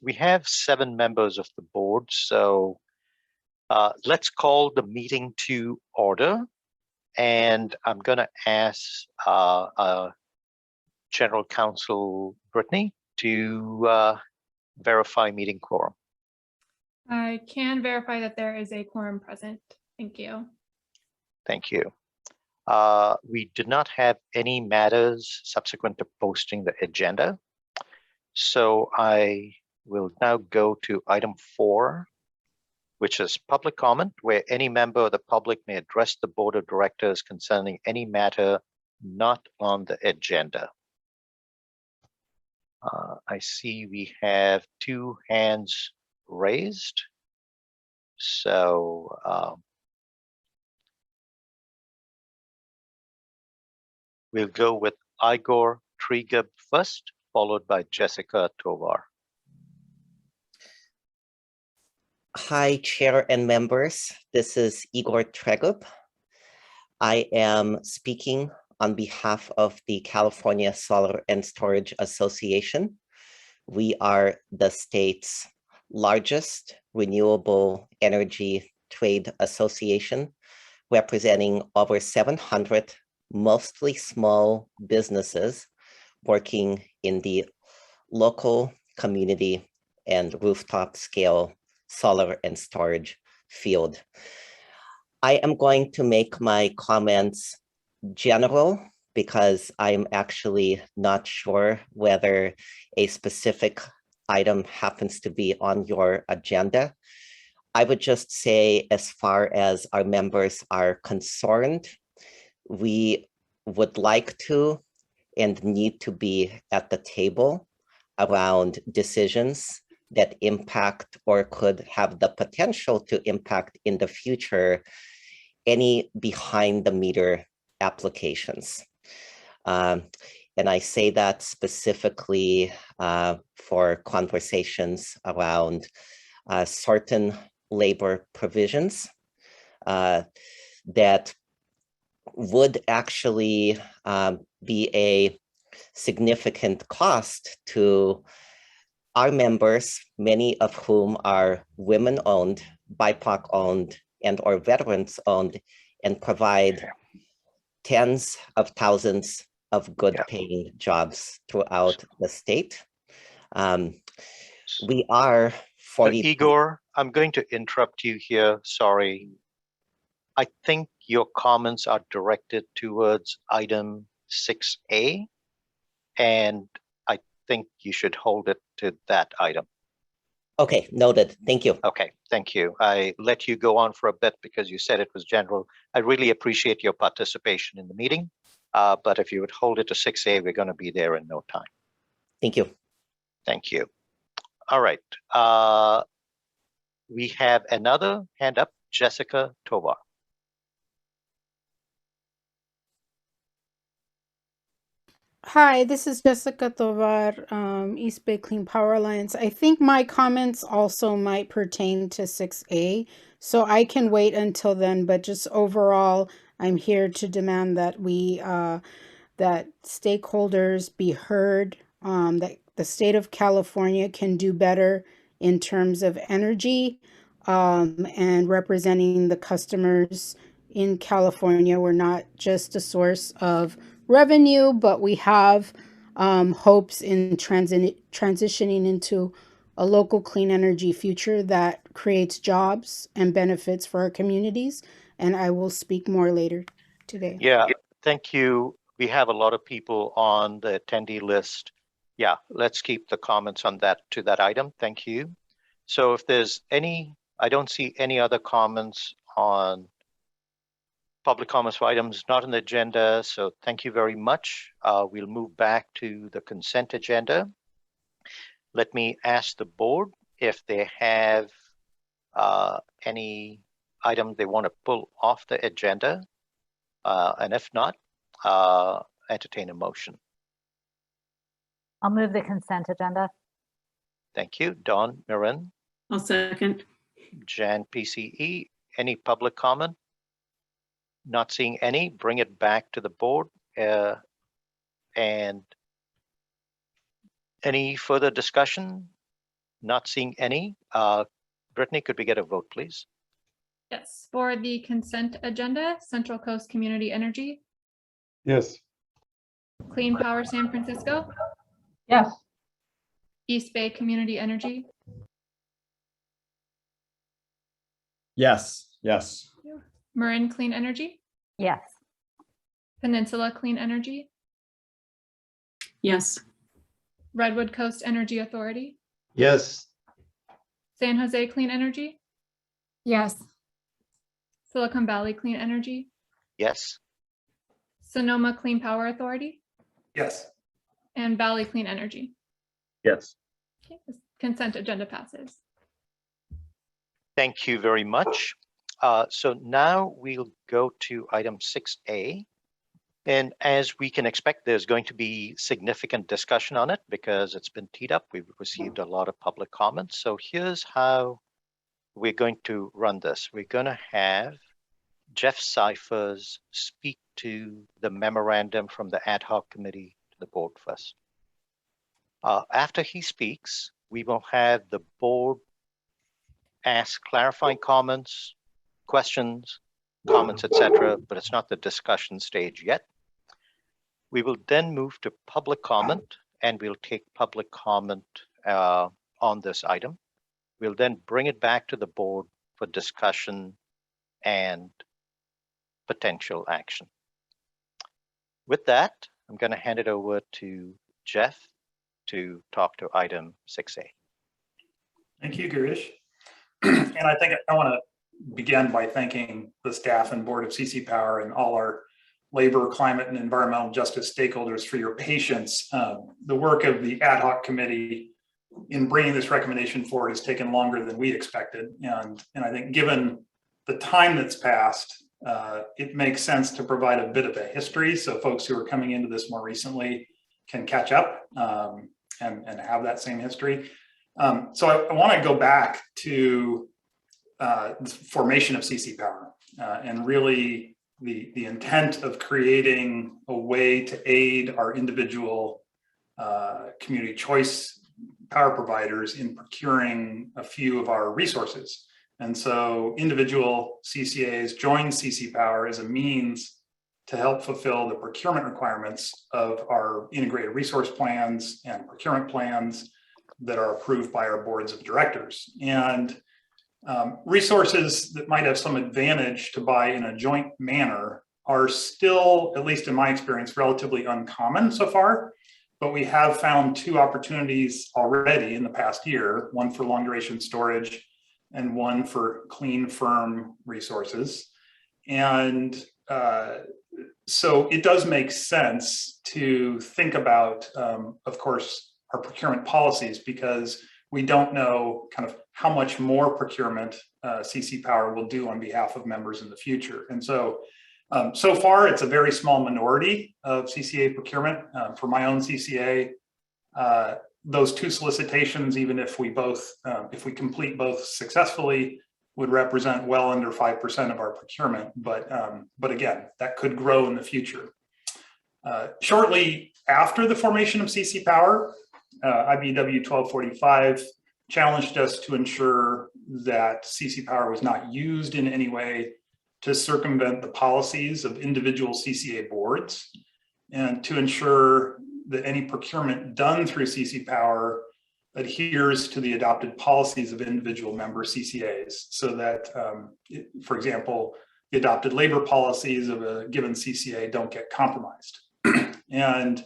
we have 7 members of the board, so let's call the meeting to order. And I'm going to ask General Counsel Brittany to verify meeting quorum. I can verify that there is a quorum present. Thank you. Thank you. We did not have any matters subsequent to posting the agenda. So I will now go to item 4, which is public comment, where any member of the public may address the board of directors concerning any matter not on the agenda. I see we have 2 hands raised. So we'll go with Igor Trigub first, followed by Jessica Tovar. Hi, Chair and members. This is Igor Trigub. I am speaking on behalf of the California Solar and Storage Association. We are the state's largest renewable energy trade association, representing over 700 mostly small businesses working in the local, community, and rooftop scale solar and storage field. I am going to make my comments general because I'm actually not sure whether a specific item happens to be on your agenda. I would just say, as far as our members are concerned, we would like to and need to be at the table around decisions that impact or could have the potential to impact in the future any behind the meter applications. And I say that specifically for conversations around certain labor provisions that would actually be a significant cost to our members, many of whom are women-owned, BIPOC-owned, and or veterans-owned, and provide tens of thousands of good-paying jobs throughout the state. We are 40. Igor, I'm going to interrupt you here. Sorry. I think your comments are directed towards item 6A, and I think you should hold it to that item. Okay, noted. Thank you. Okay, thank you. I let you go on for a bit because you said it was general. I really appreciate your participation in the meeting, but if you would hold it to 6A, we're going to be there in no time. Thank you. Thank you. All right. We have another hand up, Jessica Tovar. Hi, this is Jessica Tovar, East Bay Clean Power Alliance. I think my comments also might pertain to 6A, so I can wait until then, but just overall, I'm here to demand that that stakeholders be heard, that the state of California can do better in terms of energy and representing the customers in California. We're not just a source of revenue, but we have hopes in transitioning into a local clean energy future that creates jobs and benefits for our communities. And I will speak more later today. Yeah, thank you. We have a lot of people on the attendee list. Yeah, let's keep the comments on that to that item. Thank you. So if there's any, I don't see any other comments on public comments for items not on the agenda. So thank you very much. We'll move back to the consent agenda. Let me ask the board if they have any item they want to pull off the agenda. And if not, entertain a motion. I'll move the consent agenda. Thank you. Dawn Marin. I'll second. Jan PCE. Any public comment? Not seeing any. Bring it back to the board. And any further discussion? Not seeing any. Brittany, could we get a vote, please? Yes, for the consent agenda, Central Coast Community Energy, Yes. Clean Power San Francisco, Yes. East Bay Community Energy, Yes. Yes. Marin Clean Energy, Yes. Peninsula Clean Energy, Yes. Redwood Coast Energy Authority, Yes. San Jose Clean Energy, Yes. Silicon Valley Clean Energy, Yes. Sonoma Clean Power Authority, Yes. and Valley Clean Energy. Yes. Okay, this consent agenda passes. Thank you very much. So now we'll go to item 6A. And as we can expect, there's going to be significant discussion on it because it's been teed up. We've received a lot of public comments. So here's how we're going to run this. We're going to have Jeff Cyphers speak to the memorandum from the ad hoc committee to the board first. After he speaks, we will have the board ask clarifying comments, questions, comments, etc., but it's not the discussion stage yet. We will then move to public comment, and we'll take public comment on this item. We'll then bring it back to the board for discussion and potential action. With that, I'm going to hand it over to Jeff to talk to item 6A. Thank you, Girish. And I think I want to begin by thanking the staff and board of CC Power and all our labor, climate, and environmental justice stakeholders for your patience. The work of the ad hoc committee in bringing this recommendation forward has taken longer than we expected. And I think given the time that's passed, it makes sense to provide a bit of a history so folks who are coming into this more recently can catch up and have that same history. So I want to go back to the formation of CC Power and really the intent of creating a way to aid our individual community choice power providers in procuring a few of our resources. And so individual CCAs join CC Power as a means to help fulfill the procurement requirements of our integrated resource plans and procurement plans that are approved by our boards of directors. And resources that might have some advantage to buy in a joint manner are still, at least in my experience, relatively uncommon so far. But we have found two opportunities already in the past year, one for long duration storage and one for clean, firm resources. And so it does make sense to think about, of course, our procurement policies, because we don't know kind of how much more procurement CC Power will do on behalf of members in the future. And so, so far, it's a very small minority of CCA procurement. For my own CCA, those two solicitations, even if we complete both successfully, would represent well under 5% of our procurement. But again, that could grow in the future. Shortly after the formation of CC Power, IBEW 1245 challenged us to ensure that CC Power was not used in any way to circumvent the policies of individual CCA boards, and to ensure that any procurement done through CC Power adheres to the adopted policies of individual member CCAs, so that, for example, the adopted labor policies of a given CCA don't get compromised. And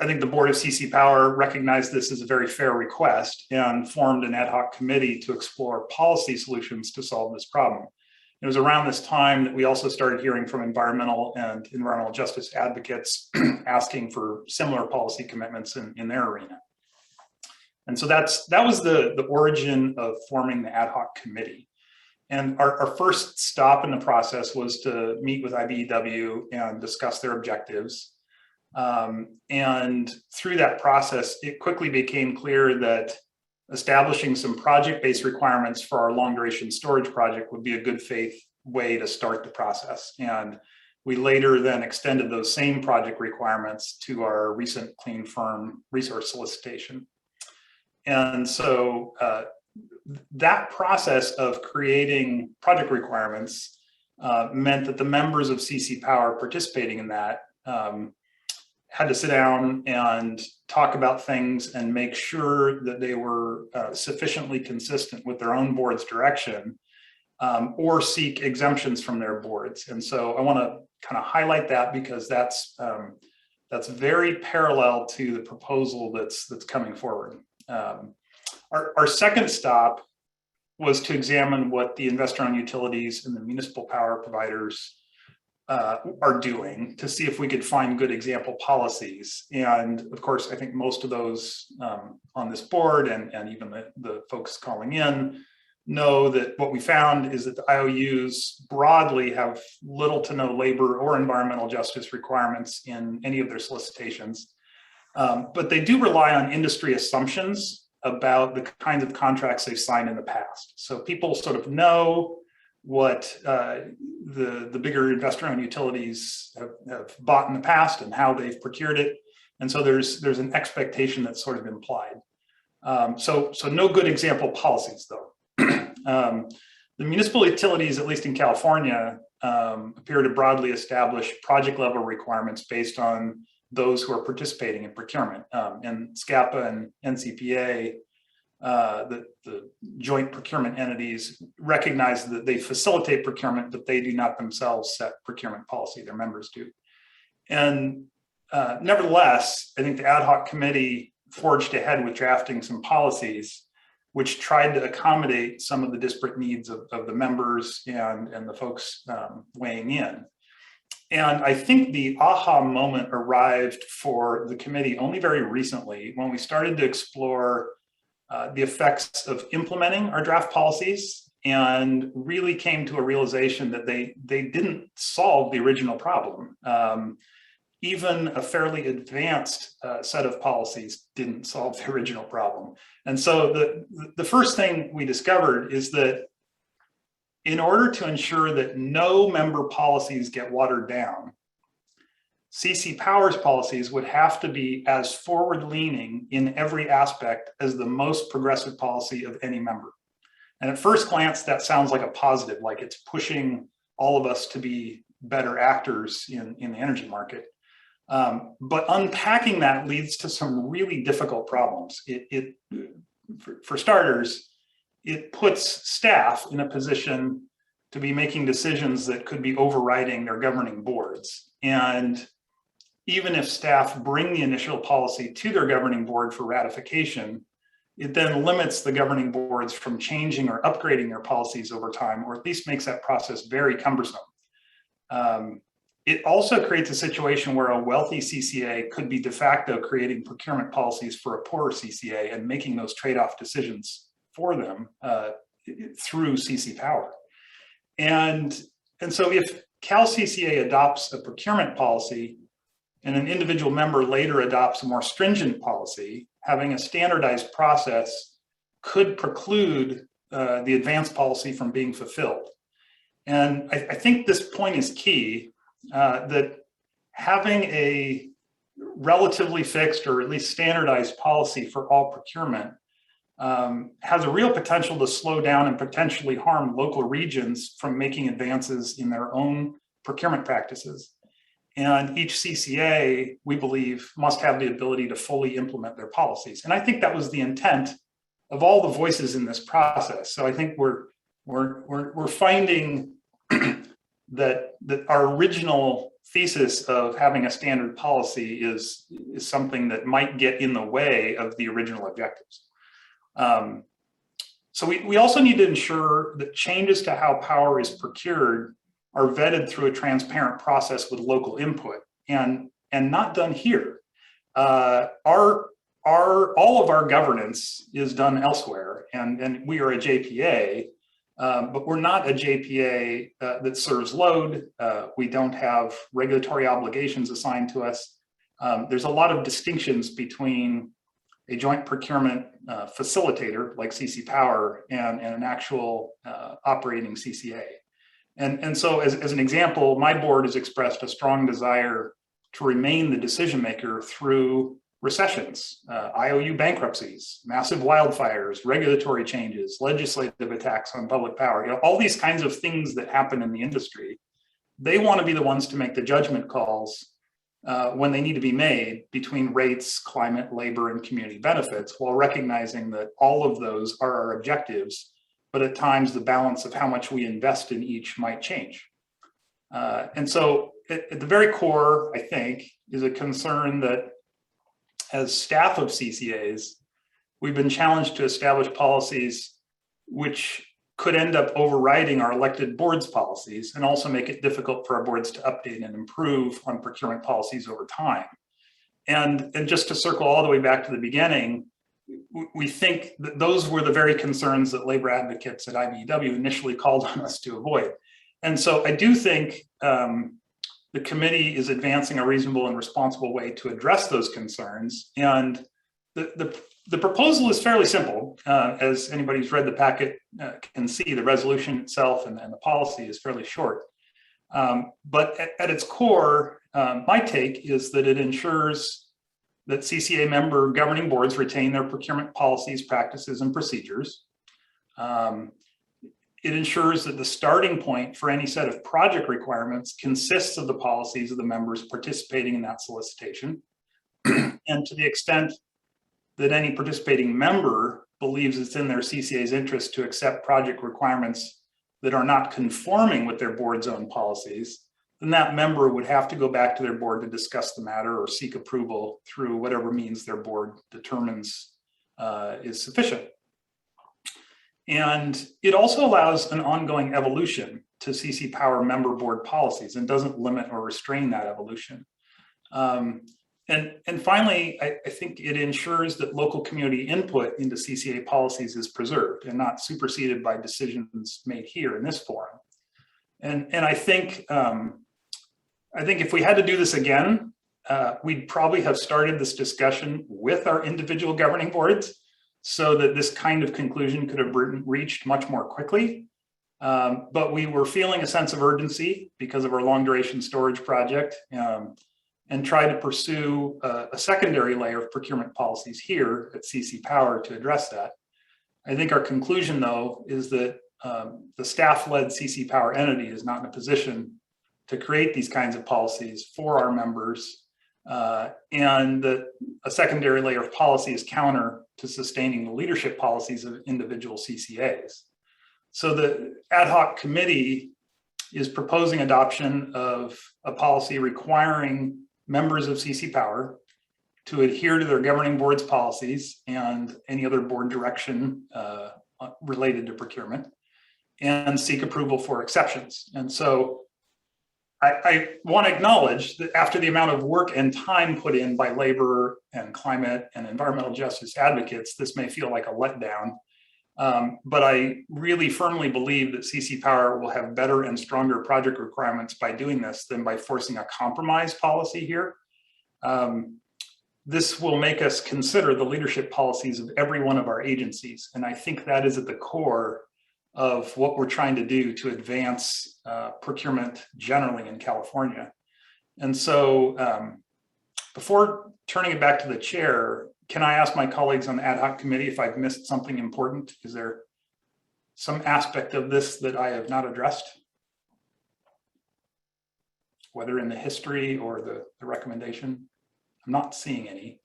I think the board of CC Power recognized this as a very fair request and formed an ad hoc committee to explore policy solutions to solve this problem. It was around this time that we also started hearing from environmental and environmental justice advocates asking for similar policy commitments in their arena. And so that was the origin of forming the ad hoc committee. And our first stop in the process was to meet with IBEW and discuss their objectives. And through that process, it quickly became clear that establishing some project-based requirements for our long-duration storage project would be a good faith way to start the process. And we later then extended those same project requirements to our recent clean, firm resource solicitation. And so that process of creating project requirements meant that the members of CC Power participating in that had to sit down and talk about things and make sure that they were sufficiently consistent with their own board's direction, or seek exemptions from their boards. And so I want to kind of highlight that because that's very parallel to the proposal that's coming forward. Our second stop was to examine what the investor-owned utilities and the municipal power providers are doing to see if we could find good example policies. And of course, I think most of those on this board and even the folks calling in know that what we found is that the IOUs broadly have little to no labor or environmental justice requirements in any of their solicitations. But they do rely on industry assumptions about the kinds of contracts they've signed in the past. So people sort of know what the bigger investor-owned utilities have bought in the past and how they've procured it. And so there's an expectation that's sort of implied. So no good example policies though. The municipal utilities, at least in California, appear to broadly establish project level requirements based on those who are participating in procurement. And SCAPA and NCPA, the joint procurement entities, recognize that they facilitate procurement, but they do not themselves set procurement policy, their members do. And nevertheless, I think the ad hoc committee forged ahead with drafting some policies which tried to accommodate some of the disparate needs of the members and the folks weighing in. And I think the aha moment arrived for the committee only very recently when we started to explore the effects of implementing our draft policies and really came to a realization that they didn't solve the original problem. Even a fairly advanced set of policies didn't solve the original problem. And so the first thing we discovered is that in order to ensure that no member policies get watered down, CC Power's policies would have to be as forward-leaning in every aspect as the most progressive policy of any member. And at first glance, that sounds like a positive, like it's pushing all of us to be better actors in the energy market. But unpacking that leads to some really difficult problems. For starters, it puts staff in a position to be making decisions that could be overriding their governing boards. And even if staff bring the initial policy to their governing board for ratification, it then limits the governing boards from changing or upgrading their policies over time, or at least makes that process very cumbersome. It also creates a situation where a wealthy CCA could be de facto creating procurement policies for a poorer CCA and making those trade-off decisions for them through CC Power. And so if CalCCA adopts a procurement policy and an individual member later adopts a more stringent policy, having a standardized process could preclude the advanced policy from being fulfilled. And I think this point is key. That having a relatively fixed or at least standardized policy for all procurement has a real potential to slow down and potentially harm local regions from making advances in their own procurement practices. And each CCA, we believe, must have the ability to fully implement their policies. And I think that was the intent of all the voices in this process. So I think we're finding that our original thesis of having a standard policy is something that might get in the way of the original objectives. So we also need to ensure that changes to how power is procured are vetted through a transparent process with local input, and not done here. All of our governance is done elsewhere, and we are a JPA. But we're not a JPA that serves load. We don't have regulatory obligations assigned to us. There's a lot of distinctions between a joint procurement facilitator like CC Power and an actual operating CCA. And so as an example, my board has expressed a strong desire to remain the decision maker through recessions, IOU bankruptcies, massive wildfires, regulatory changes, legislative attacks on public power, all these kinds of things that happen in the industry. They want to be the ones to make the judgment calls when they need to be made between rates, climate, labor, and community benefits, while recognizing that all of those are our objectives, but at times the balance of how much we invest in each might change. And so at the very core, I think, is a concern that as staff of CCAs, we've been challenged to establish policies which could end up overriding our elected boards' policies and also make it difficult for our boards to update and improve on procurement policies over time. And just to circle all the way back to the beginning, we think that those were the very concerns that labor advocates at IBEW initially called on us to avoid. And so I do think the committee is advancing a reasonable and responsible way to address those concerns. And the proposal is fairly simple. As anybody who's read the packet can see, the resolution itself and the policy is fairly short. But at its core, my take is that it ensures that CCA member governing boards retain their procurement policies, practices, and procedures. It ensures that the starting point for any set of project requirements consists of the policies of the members participating in that solicitation. And to the extent that any participating member believes it's in their CCA's interest to accept project requirements that are not conforming with their board's own policies, then that member would have to go back to their board to discuss the matter or seek approval through whatever means their board determines is sufficient. And it also allows an ongoing evolution to CC Power member board policies and doesn't limit or restrain that evolution. And finally, I think it ensures that local community input into CCA policies is preserved and not superseded by decisions made here in this forum. And I think if we had to do this again, we'd probably have started this discussion with our individual governing boards so that this kind of conclusion could have been reached much more quickly. But we were feeling a sense of urgency because of our long duration storage project and tried to pursue a secondary layer of procurement policies here at CC Power to address that. I think our conclusion, though, is that the staff-led CC Power entity is not in a position to create these kinds of policies for our members, and that a secondary layer of policy is counter to sustaining the leadership policies of individual CCAs. So the ad hoc committee is proposing adoption of a policy requiring members of CC Power to adhere to their governing board's policies and any other board direction related to procurement and seek approval for exceptions. And so I want to acknowledge that after the amount of work and time put in by labor and climate and environmental justice advocates, this may feel like a letdown. But I really firmly believe that CC Power will have better and stronger project requirements by doing this than by forcing a compromise policy here. This will make us consider the leadership policies of every one of our agencies. And I think that is at the core of what we're trying to do to advance procurement generally in California. And so before turning it back to the chair, can I ask my colleagues on the ad hoc committee if I've missed something important? Is there some aspect of this that I have not addressed? Whether in the history or the recommendation? I'm not seeing any.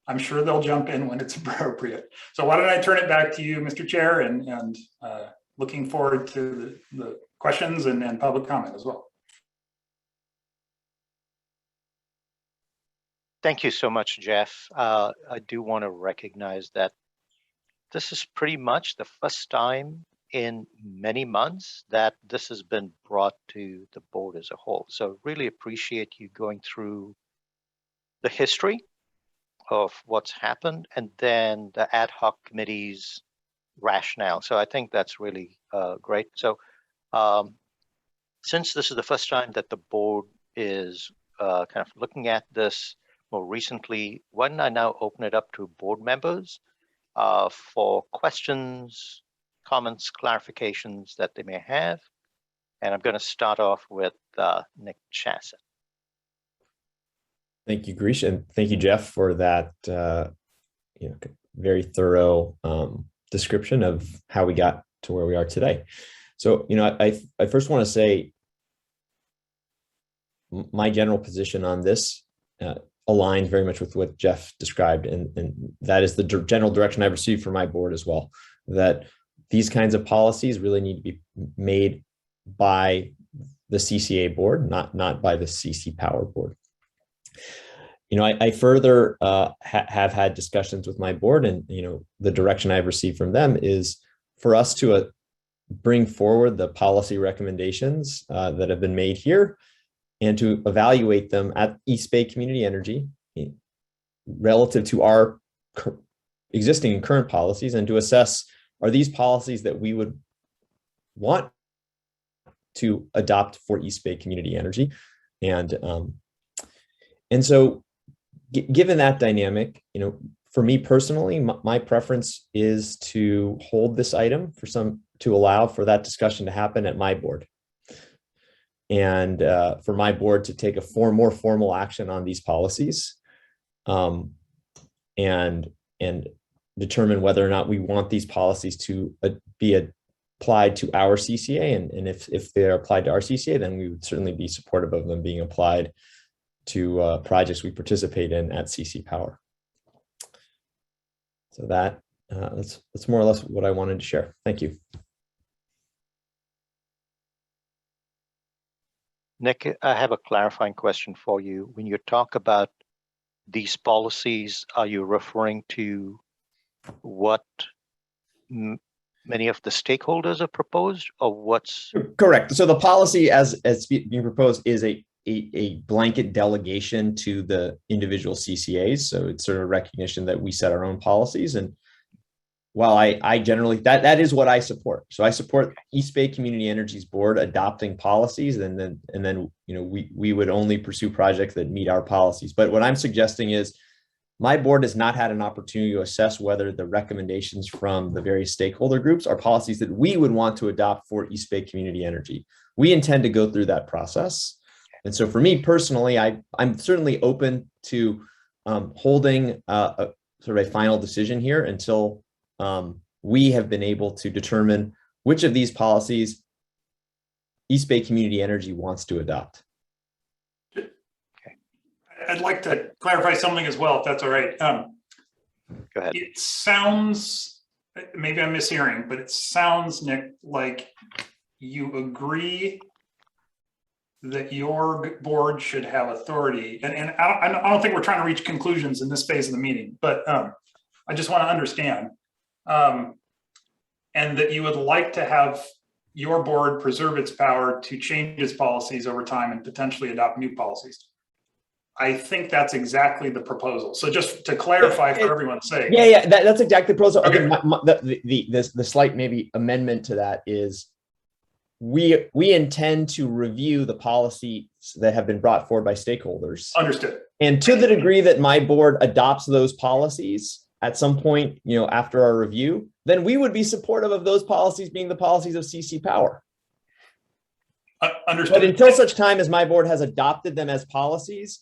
I'm sure they'll jump in when it's appropriate. So why don't I turn it back to you, Mr. Chair, and looking forward to the questions and public comment as well. Thank you so much, Jeff. I do want to recognize that this is pretty much the first time in many months that this has been brought to the board as a whole. So really appreciate you going through the history of what's happened and then the ad hoc committee's rationale. So I think that's really great. So since this is the first time that the board is kind of looking at this more recently, why don't I now open it up to board members for questions, comments, clarifications that they may have. And I'm going to start off with Nick Chassett. Thank you, Girish, and thank you, Jeff, for that very thorough description of how we got to where we are today. So, I first want to say my general position on this aligns very much with what Jeff described, and that is the general direction I've received from my board as well, that these kinds of policies really need to be made by the CCA board, not by the CC Power board. I further have had discussions with my board, and the direction I've received from them is for us to bring forward the policy recommendations that have been made here, and to evaluate them at East Bay Community Energy relative to our existing and current policies, and to assess, are these policies that we would want to adopt for East Bay Community Energy? And so given that dynamic, for me personally, my preference is to hold this item to allow for that discussion to happen at my board, and for my board to take a more formal action on these policies, and determine whether or not we want these policies to be applied to our CCA, and if they're applied to our CCA, then we would certainly be supportive of them being applied to projects we participate in at CC Power. So that's more or less what I wanted to share. Thank you. Nick, I have a clarifying question for you. When you talk about these policies, are you referring to what many of the stakeholders have proposed, or what's? Correct. So the policy as being proposed is a blanket delegation to the individual CCAs. So it's sort of a recognition that we set our own policies. And while I generally, that is what I support. So I support East Bay Community Energy's board adopting policies, and then we would only pursue projects that meet our policies. But what I'm suggesting is my board has not had an opportunity to assess whether the recommendations from the various stakeholder groups are policies that we would want to adopt for East Bay Community Energy. We intend to go through that process. And so for me personally, I'm certainly open to holding a sort of a final decision here until we have been able to determine which of these policies East Bay Community Energy wants to adopt. I'd like to clarify something as well, if that's all right. Go ahead. It sounds, maybe I'm mishearing, but it sounds, Nick, like you agree that your board should have authority, and I don't think we're trying to reach conclusions in this phase of the meeting, but I just want to understand, and that you would like to have your board preserve its power to change its policies over time and potentially adopt new policies. I think that's exactly the proposal. So just to clarify for everyone's sake. Yeah, that's exactly the proposal. Okay. Again, the slight maybe amendment to that is we intend to review the policies that have been brought forward by stakeholders. Understood. And to the degree that my board adopts those policies at some point, after our review, then we would be supportive of those policies being the policies of CC Power. Understood. But until such time as my board has adopted them as policies,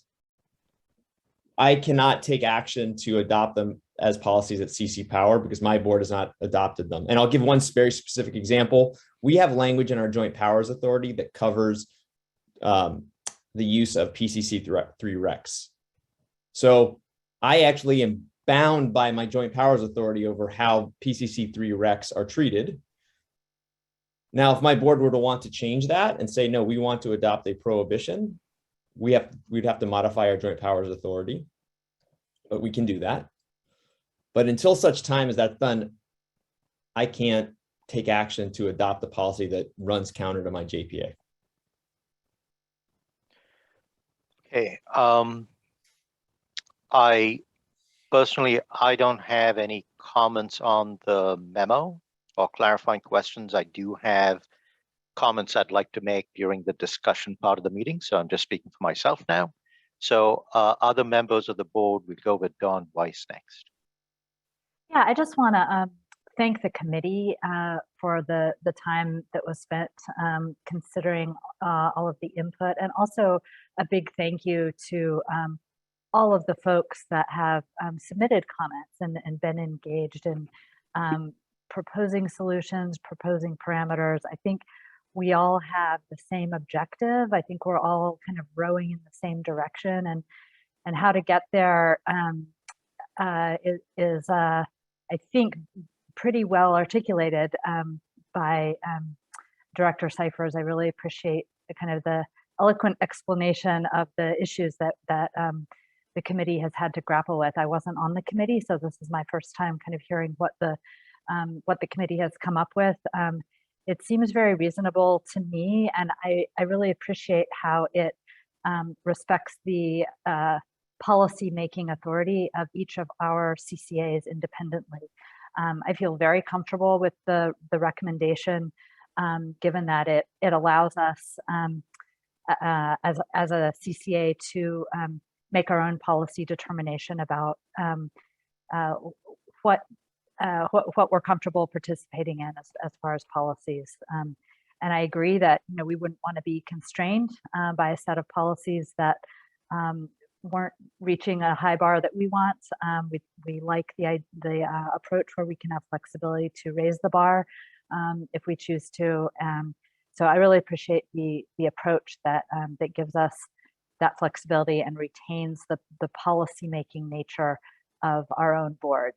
I cannot take action to adopt them as policies at CC Power because my board has not adopted them. And I'll give one very specific example. We have language in our Joint Powers Authority that covers the use of PCC3 recs. So I actually am bound by my Joint Powers Authority over how PCC3 recs are treated. Now, if my board were to want to change that and say, no, we want to adopt a prohibition, we'd have to modify our Joint Powers Authority, but we can do that. But until such time as that's done, I can't take action to adopt the policy that runs counter to my JPA. Okay. I don't have any comments on the memo or clarifying questions. I do have comments I'd like to make during the discussion part of the meeting. So I'm just speaking for myself now. So other members of the board, we'll go with Dawn Weiss next. Yeah, I just want to thank the committee for the time that was spent considering all of the input, and also a big thank you to all of the folks that have submitted comments and been engaged in proposing solutions, proposing parameters. I think we all have the same objective. I think we're all kind of rowing in the same direction, and how to get there is I think pretty well articulated by Director Cyphers. I really appreciate the eloquent explanation of the issues that the committee has had to grapple with. I wasn't on the committee, so this is my first time kind of hearing what the committee has come up with. It seems very reasonable to me, and I really appreciate how it respects the policy-making authority of each of our CCAs independently. I feel very comfortable with the recommendation, given that it allows us as a CCA to make our own policy determination about what we're comfortable participating in as far as policies. And I agree that we wouldn't want to be constrained by a set of policies that weren't reaching a high bar that we want. We like the approach where we can have flexibility to raise the bar if we choose to. So I really appreciate the approach that gives us that flexibility and retains the policy-making nature of our own boards.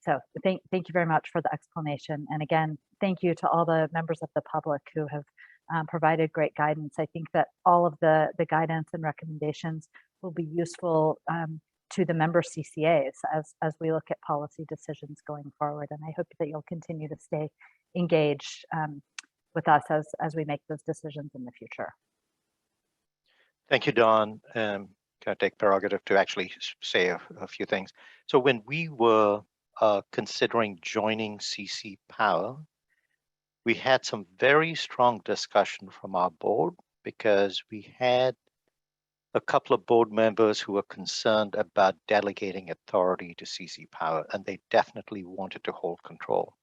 So thank you very much for the explanation. And again, thank you to all the members of the public who have provided great guidance. I think that all of the guidance and recommendations will be useful to the member CCAs as we look at policy decisions going forward. And I hope that you'll continue to stay engaged with us as we make those decisions in the future. Thank you, Dawn. Can I take prerogative to actually say a few things? So when we were considering joining CC Power, we had some very strong discussion from our board because we had a couple of board members who were concerned about delegating authority to CC Power, and they definitely wanted to hold control.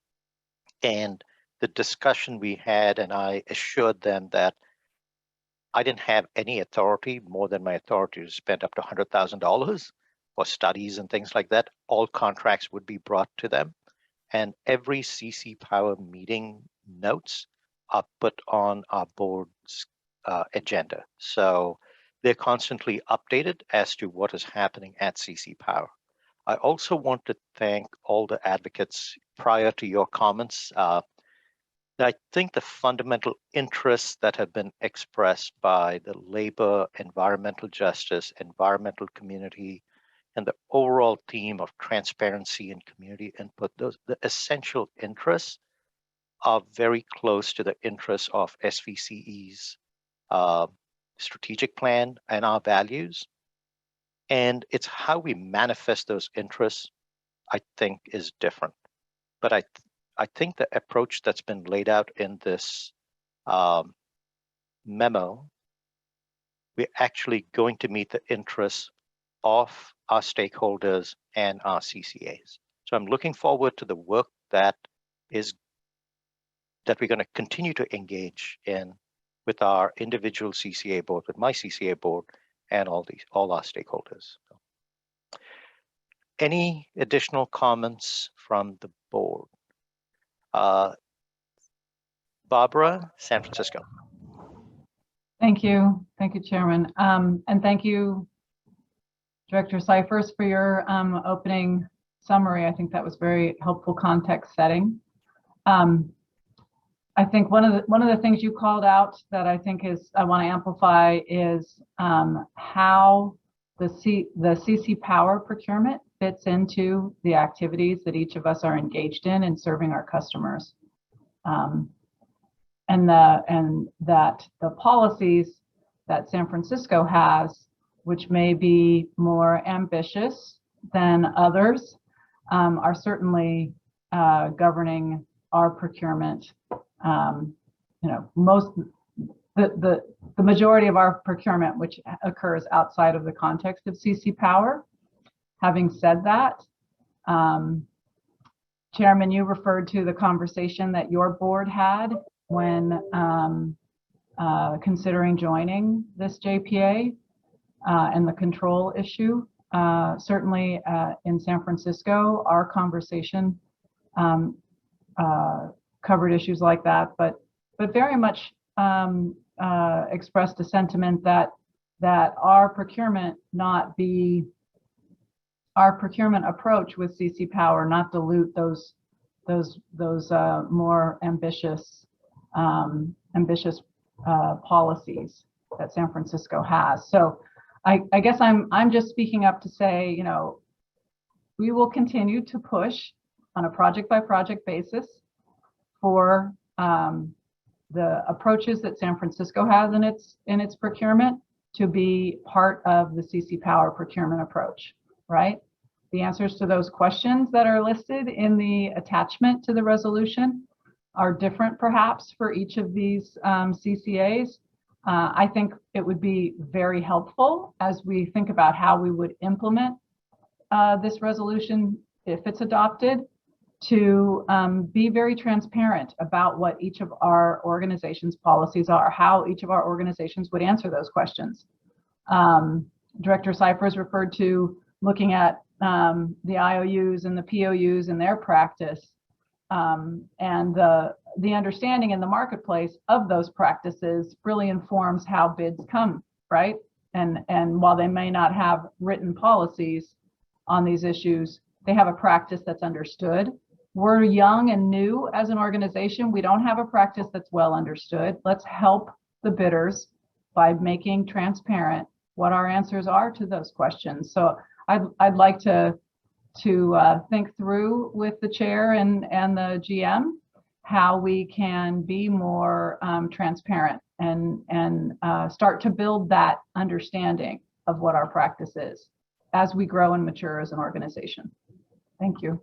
And the discussion we had, and I assured them that I didn't have any authority more than my authority to spend up to $100,000 for studies and things like that. All contracts would be brought to them, and every CC Power meeting notes are put on our board's agenda. So they're constantly updated as to what is happening at CC Power. I also want to thank all the advocates prior to your comments. I think the fundamental interests that have been expressed by the labor, environmental justice, environmental community, and the overall theme of transparency and community input, the essential interests are very close to the interests of SVCE's strategic plan and our values. And it's how we manifest those interests, I think, is different. But I think the approach that's been laid out in this memo, we're actually going to meet the interests of our stakeholders and our CCAs. So I'm looking forward to the work that we're going to continue to engage in with our individual CCA board, with my CCA board, and all our stakeholders. Any additional comments from the board? Barbara, San Francisco. Thank you, Chairman, and thank you, Director Cyphers, for your opening summary. I think that was very helpful context setting. I think one of the things you called out that I think I want to amplify is how the CC Power procurement fits into the activities that each of us are engaged in serving our customers, and that the policies that San Francisco has, which may be more ambitious than others, are certainly governing our procurement. The majority of our procurement, which occurs outside of the context of CC Power. Having said that, Chairman, you referred to the conversation that your board had when considering joining this JPA. and the control issue. Certainly in San Francisco, our conversation covered issues like that, but very much expressed a sentiment that our procurement approach with CC Power not dilute those more ambitious policies that San Francisco has. So I guess I'm just speaking up to say, you know, we will continue to push on a project by project basis for the approaches that San Francisco has in its procurement to be part of the CC Power procurement approach, right? The answers to those questions that are listed in the attachment to the resolution are different perhaps for each of these CCAs. I think it would be very helpful as we think about how we would implement this resolution if it's adopted, to be very transparent about what each of our organization's policies are, how each of our organizations would answer those questions. Director Cyphers referred to looking at the IOUs and the POUs and their practice, and the understanding in the marketplace of those practices really informs how bids come, right? And while they may not have written policies on these issues, they have a practice that's understood. We're young and new as an organization. We don't have a practice that's well understood. Let's help the bidders by making transparent what our answers are to those questions. So I'd like to think through with the chair and the GM how we can be more transparent and start to build that understanding of what our practice is as we grow and mature as an organization. Thank you.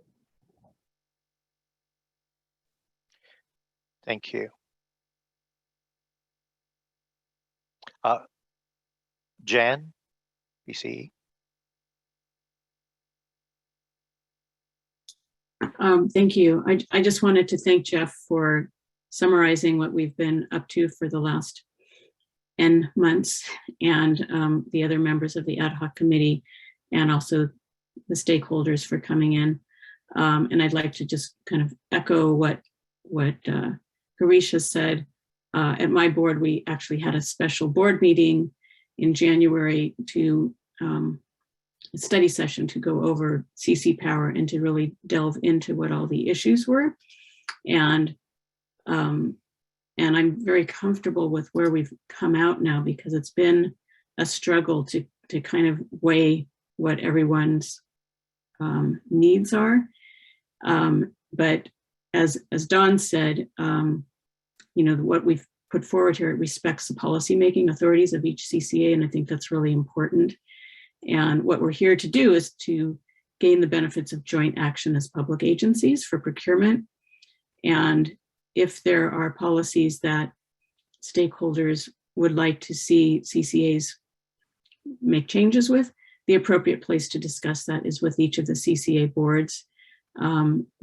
Thank you. Jan, BCE. Thank you. I just wanted to thank Jeff for summarizing what we've been up to for the last N months, and the other members of the ad hoc committee, and also the stakeholders for coming in. And I'd like to just kind of echo what Girish has said. At my board, we actually had a special board meeting in January to a study session to go over CC Power and to really delve into what all the issues were. And I'm very comfortable with where we've come out now, because it's been a struggle to kind of weigh what everyone's needs are. But as Dawn said, you know, what we've put forward here, it respects the policymaking authorities of each CCA, and I think that's really important. And what we're here to do is to gain the benefits of joint action as public agencies for procurement. And if there are policies that stakeholders would like to see CCAs make changes with, the appropriate place to discuss that is with each of the CCA boards,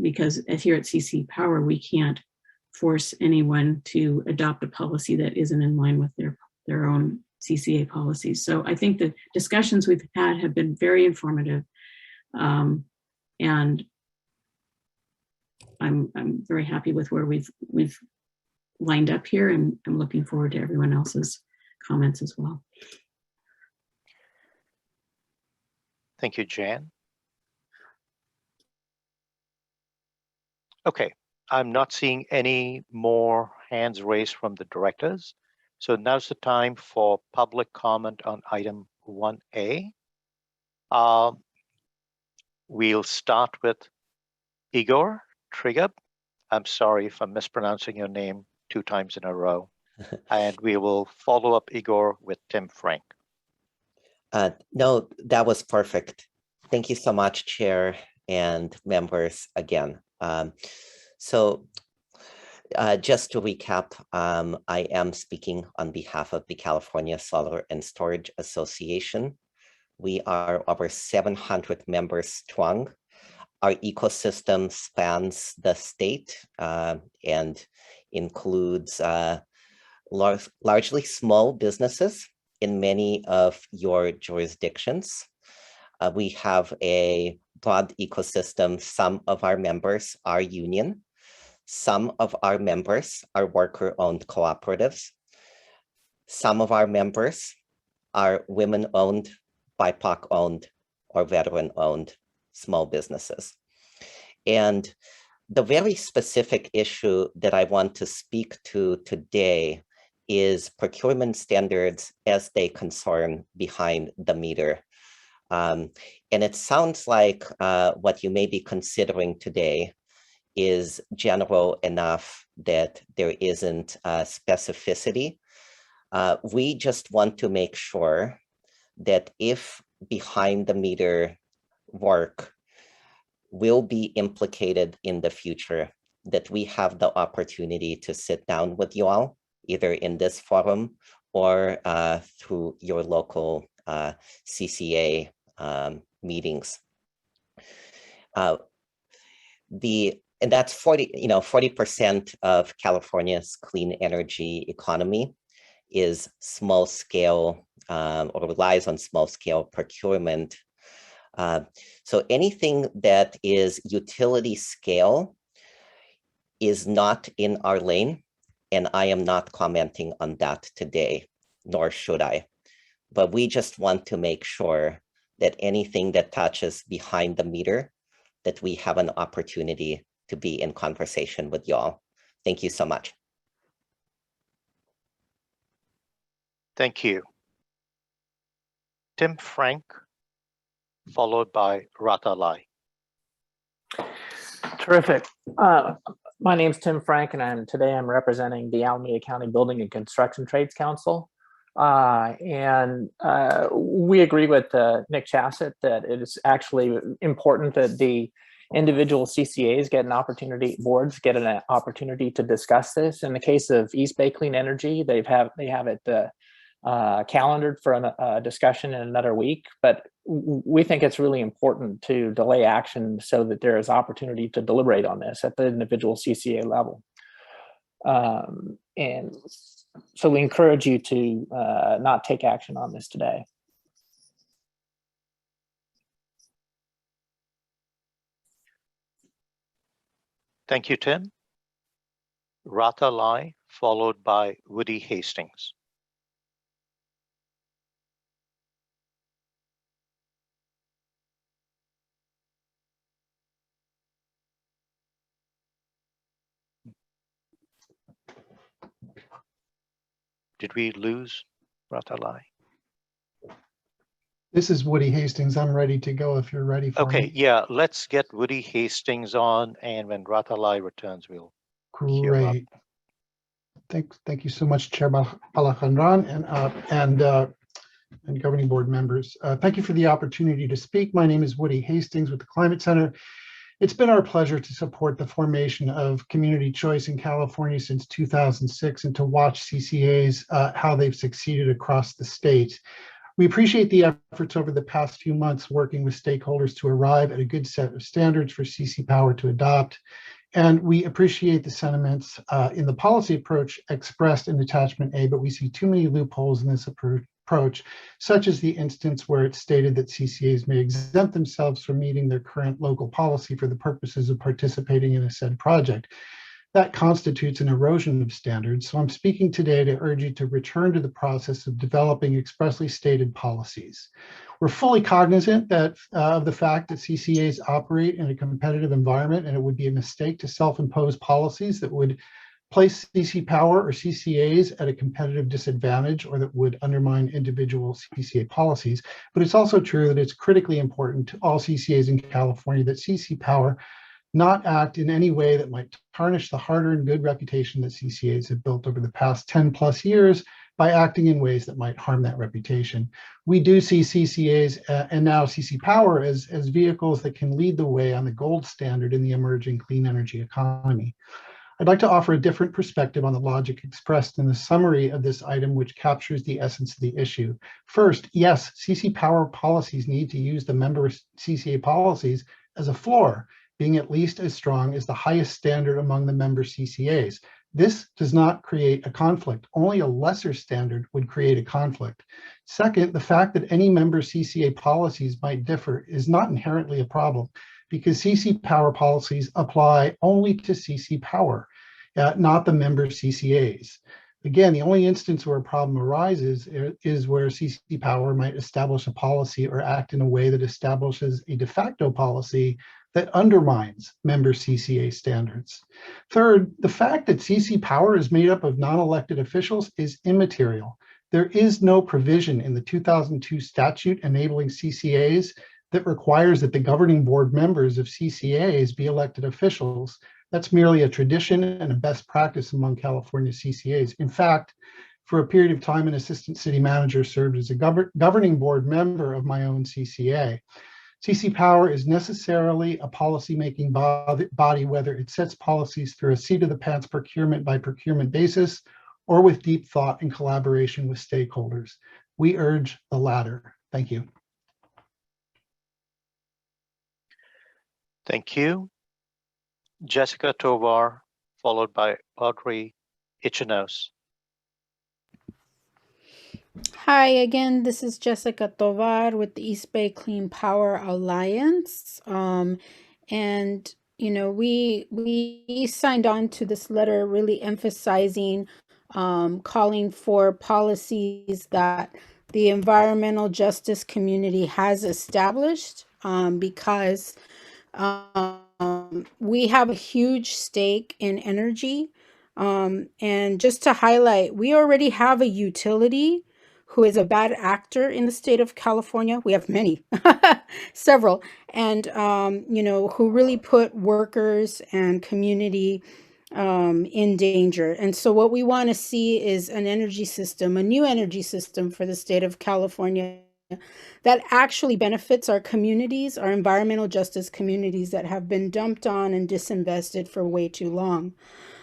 because here at CC Power, we can't force anyone to adopt a policy that isn't in line with their own CCA policies. So I think the discussions we've had have been very informative, and I'm very happy with where we've lined up here, and I'm looking forward to everyone else's comments as well. Thank you, Jan. Okay, I'm not seeing any more hands raised from the directors. So now's the time for public comment on item 1A. We'll start with Igor Trigup. I'm sorry if I'm mispronouncing your name 2 times in a row. And we will follow up Igor with Tim Frank. No, that was perfect. Thank you so much, Chair and members again. Just to recap, I am speaking on behalf of the California Solar and Storage Association. We are over 700 members strong. Our ecosystem spans the state and includes largely small businesses in many of your jurisdictions. We have a broad ecosystem. Some of our members are union. Some of our members are worker-owned cooperatives. Some of our members are women-owned, BIPOC-owned, or veteran-owned small businesses. And the very specific issue that I want to speak to today is procurement standards as they concern behind the meter. And it sounds like what you may be considering today is general enough that there isn't specificity. We just want to make sure that if behind the meter work will be implicated in the future, that we have the opportunity to sit down with you all, either in this forum or through your local CCA meetings. And that's 40% of California's clean energy economy is small scale or relies on small scale procurement. So anything that is utility scale is not in our lane, and I am not commenting on that today, nor should I. But we just want to make sure that anything that touches behind the meter, that we have an opportunity to be in conversation with y'all. Thank you so much. Thank you. Tim Frank, followed by Rata Lai. Terrific. My name's Tim Frank, and today I'm representing the Alameda County Building and Construction Trades Council. We agree with Nick Chassett that it is actually important that the individual CCAs get an opportunity, boards get an opportunity to discuss this. In the case of East Bay Clean Energy, they have it calendared for a discussion in another week, but we think it's really important to delay action so that there is opportunity to deliberate on this at the individual CCA level. And so we encourage you to not take action on this today. Thank you, Tim. Rata Lai, followed by Woody Hastings. Did we lose Rata Lai? This is Woody Hastings. I'm ready to go if you're ready for Okay, me. yeah, let's get Woody Hastings on, and when Rata Lai returns, we'll queue up. Great. Thank you so much, Chair Alejandran and governing board members. Thank you for the opportunity to speak. My name is Woody Hastings with the Climate Center. It's been our pleasure to support the formation of Community Choice in California since 2006 and to watch CCAs, how they've succeeded across the state. We appreciate the efforts over the past few months working with stakeholders to arrive at a good set of standards for CC Power to adopt. And we appreciate the sentiments in the policy approach expressed in attachment A, but we see too many loopholes in this approach, such as the instance where it's stated that CCAs may exempt themselves from meeting their current local policy for the purposes of participating in a said project. That constitutes an erosion of standards. So I'm speaking today to urge you to return to the process of developing expressly stated policies. We're fully cognizant that of the fact that CCAs operate in a competitive environment, and it would be a mistake to self-impose policies that would place CC Power or CCAs at a competitive disadvantage or that would undermine individual CCA policies. But it's also true that it's critically important to all CCAs in California that CC Power not act in any way that might tarnish the hard-earned good reputation that CCAs have built over the past 10 plus years by acting in ways that might harm that reputation. We do see CCAs and now CC Power as vehicles that can lead the way on the gold standard in the emerging clean energy economy. I'd like to offer a different perspective on the logic expressed in the summary of this item, which captures the essence of the issue. First, yes, CC Power policies need to use the member CCA policies as a floor, being at least as strong as the highest standard among the member CCAs. This does not create a conflict. Only a lesser standard would create a conflict. Second, the fact that any member CCA policies might differ is not inherently a problem because CC Power policies apply only to CC Power, not the member CCAs. Again, the only instance where a problem arises is where CC Power might establish a policy or act in a way that establishes a de facto policy that undermines member CCA standards. Third, the fact that CC Power is made up of non-elected officials is immaterial. There is no provision in the 2002 statute enabling CCAs that requires that the governing board members of CCAs be elected officials. That's merely a tradition and a best practice among California CCAs. In fact, for a period of time, an assistant city manager served as a governing board member of my own CCA. CC Power is necessarily a policymaking body, whether it sets policies through a seat of the pants procurement by procurement basis or with deep thought and collaboration with stakeholders. We urge the latter. Thank you. Thank you. Jessica Tovar, followed by Audrey Ichnos. Hi again, this is Jessica Tovar with the East Bay Clean Power Alliance. And you know, we signed on to this letter really emphasizing calling for policies that the environmental justice community has established because we have a huge stake in energy. And just to highlight, we already have a utility who is a bad actor in the state of California. We have many, several, and you know, who really put workers and community in danger. And so what we want to see is an energy system, a new energy system for the state of California that actually benefits our communities, our environmental justice communities that have been dumped on and disinvested for way too long.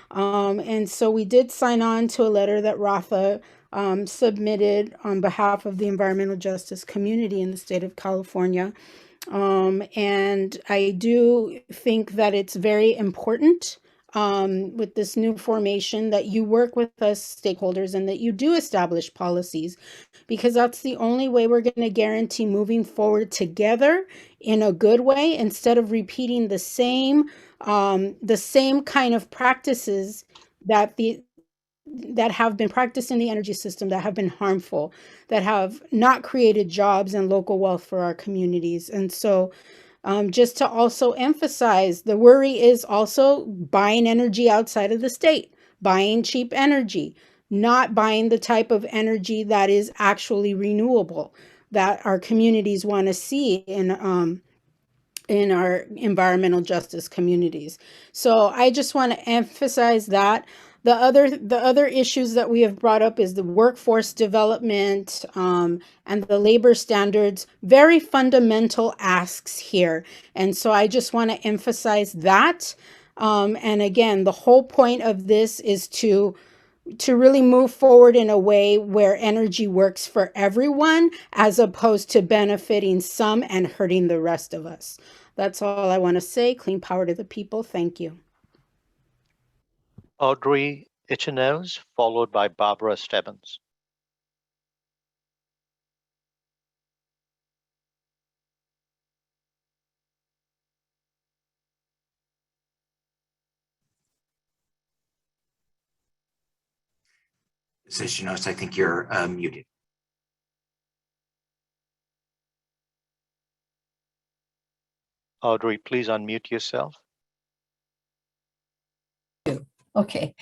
And so we did sign on to a letter that Ratha submitted on behalf of the environmental justice community in the state of California. And I do think that it's very important with this new formation that you work with us stakeholders and that you do establish policies, because that's the only way we're going to guarantee moving forward together in a good way instead of repeating the same kind of practices that have been practiced in the energy system that have been harmful, that have not created jobs and local wealth for our communities. And so just to also emphasize, the worry is also buying energy outside of the state, buying cheap energy, not buying the type of energy that is actually renewable, that our communities want to see in our environmental justice communities. So I just want to emphasize that. The other issues that we have brought up is the workforce development and the labor standards, very fundamental asks here. And so I just want to emphasize that. And again, the whole point of this is to really move forward in a way where energy works for everyone, as opposed to benefiting some and hurting the rest of us. That's all I want to say. Clean power to the people. Thank you. Audrey Ichnos, followed by Barbara Stebbins. Ichnos, I think you're muted. Audrey, please unmute yourself. Okay,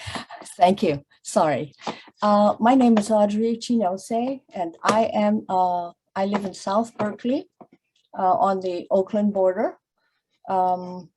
thank you. Sorry. My name is Audrey Chinose, and I live in South Berkeley on the Oakland border. I'm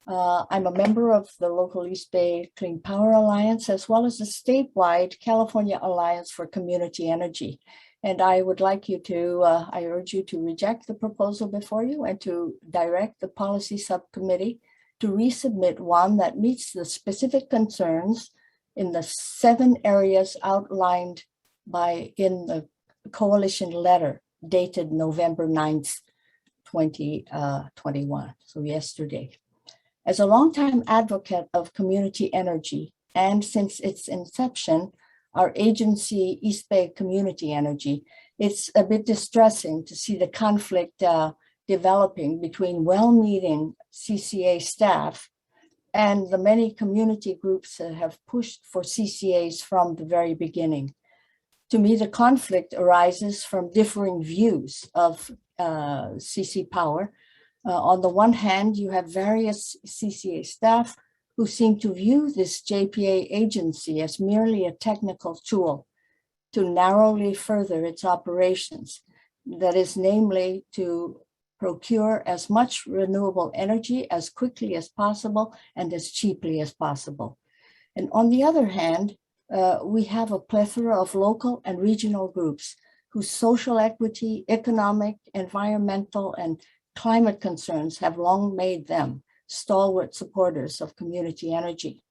a member of the local East Bay Clean Power Alliance, as well as the statewide California Alliance for Community Energy. And I would like you to, I urge you to reject the proposal before you and to direct the policy subcommittee to resubmit one that meets the specific concerns in the 7 areas outlined in the coalition letter dated November 9th, 2021, so yesterday. As a longtime advocate of community energy, and since its inception, our agency, East Bay Community Energy. It's a bit distressing to see the conflict developing between well-meaning CCA staff and the many community groups that have pushed for CCAs from the very beginning. To me, the conflict arises from differing views of CC Power. On the one hand, you have various CCA staff who seem to view this JPA agency as merely a technical tool to narrowly further its operations. That is, namely, to procure as much renewable energy as quickly as possible and as cheaply as possible. And on the other hand, we have a plethora of local and regional groups whose social equity, economic, environmental, and climate concerns have long made them stalwart supporters of community energy.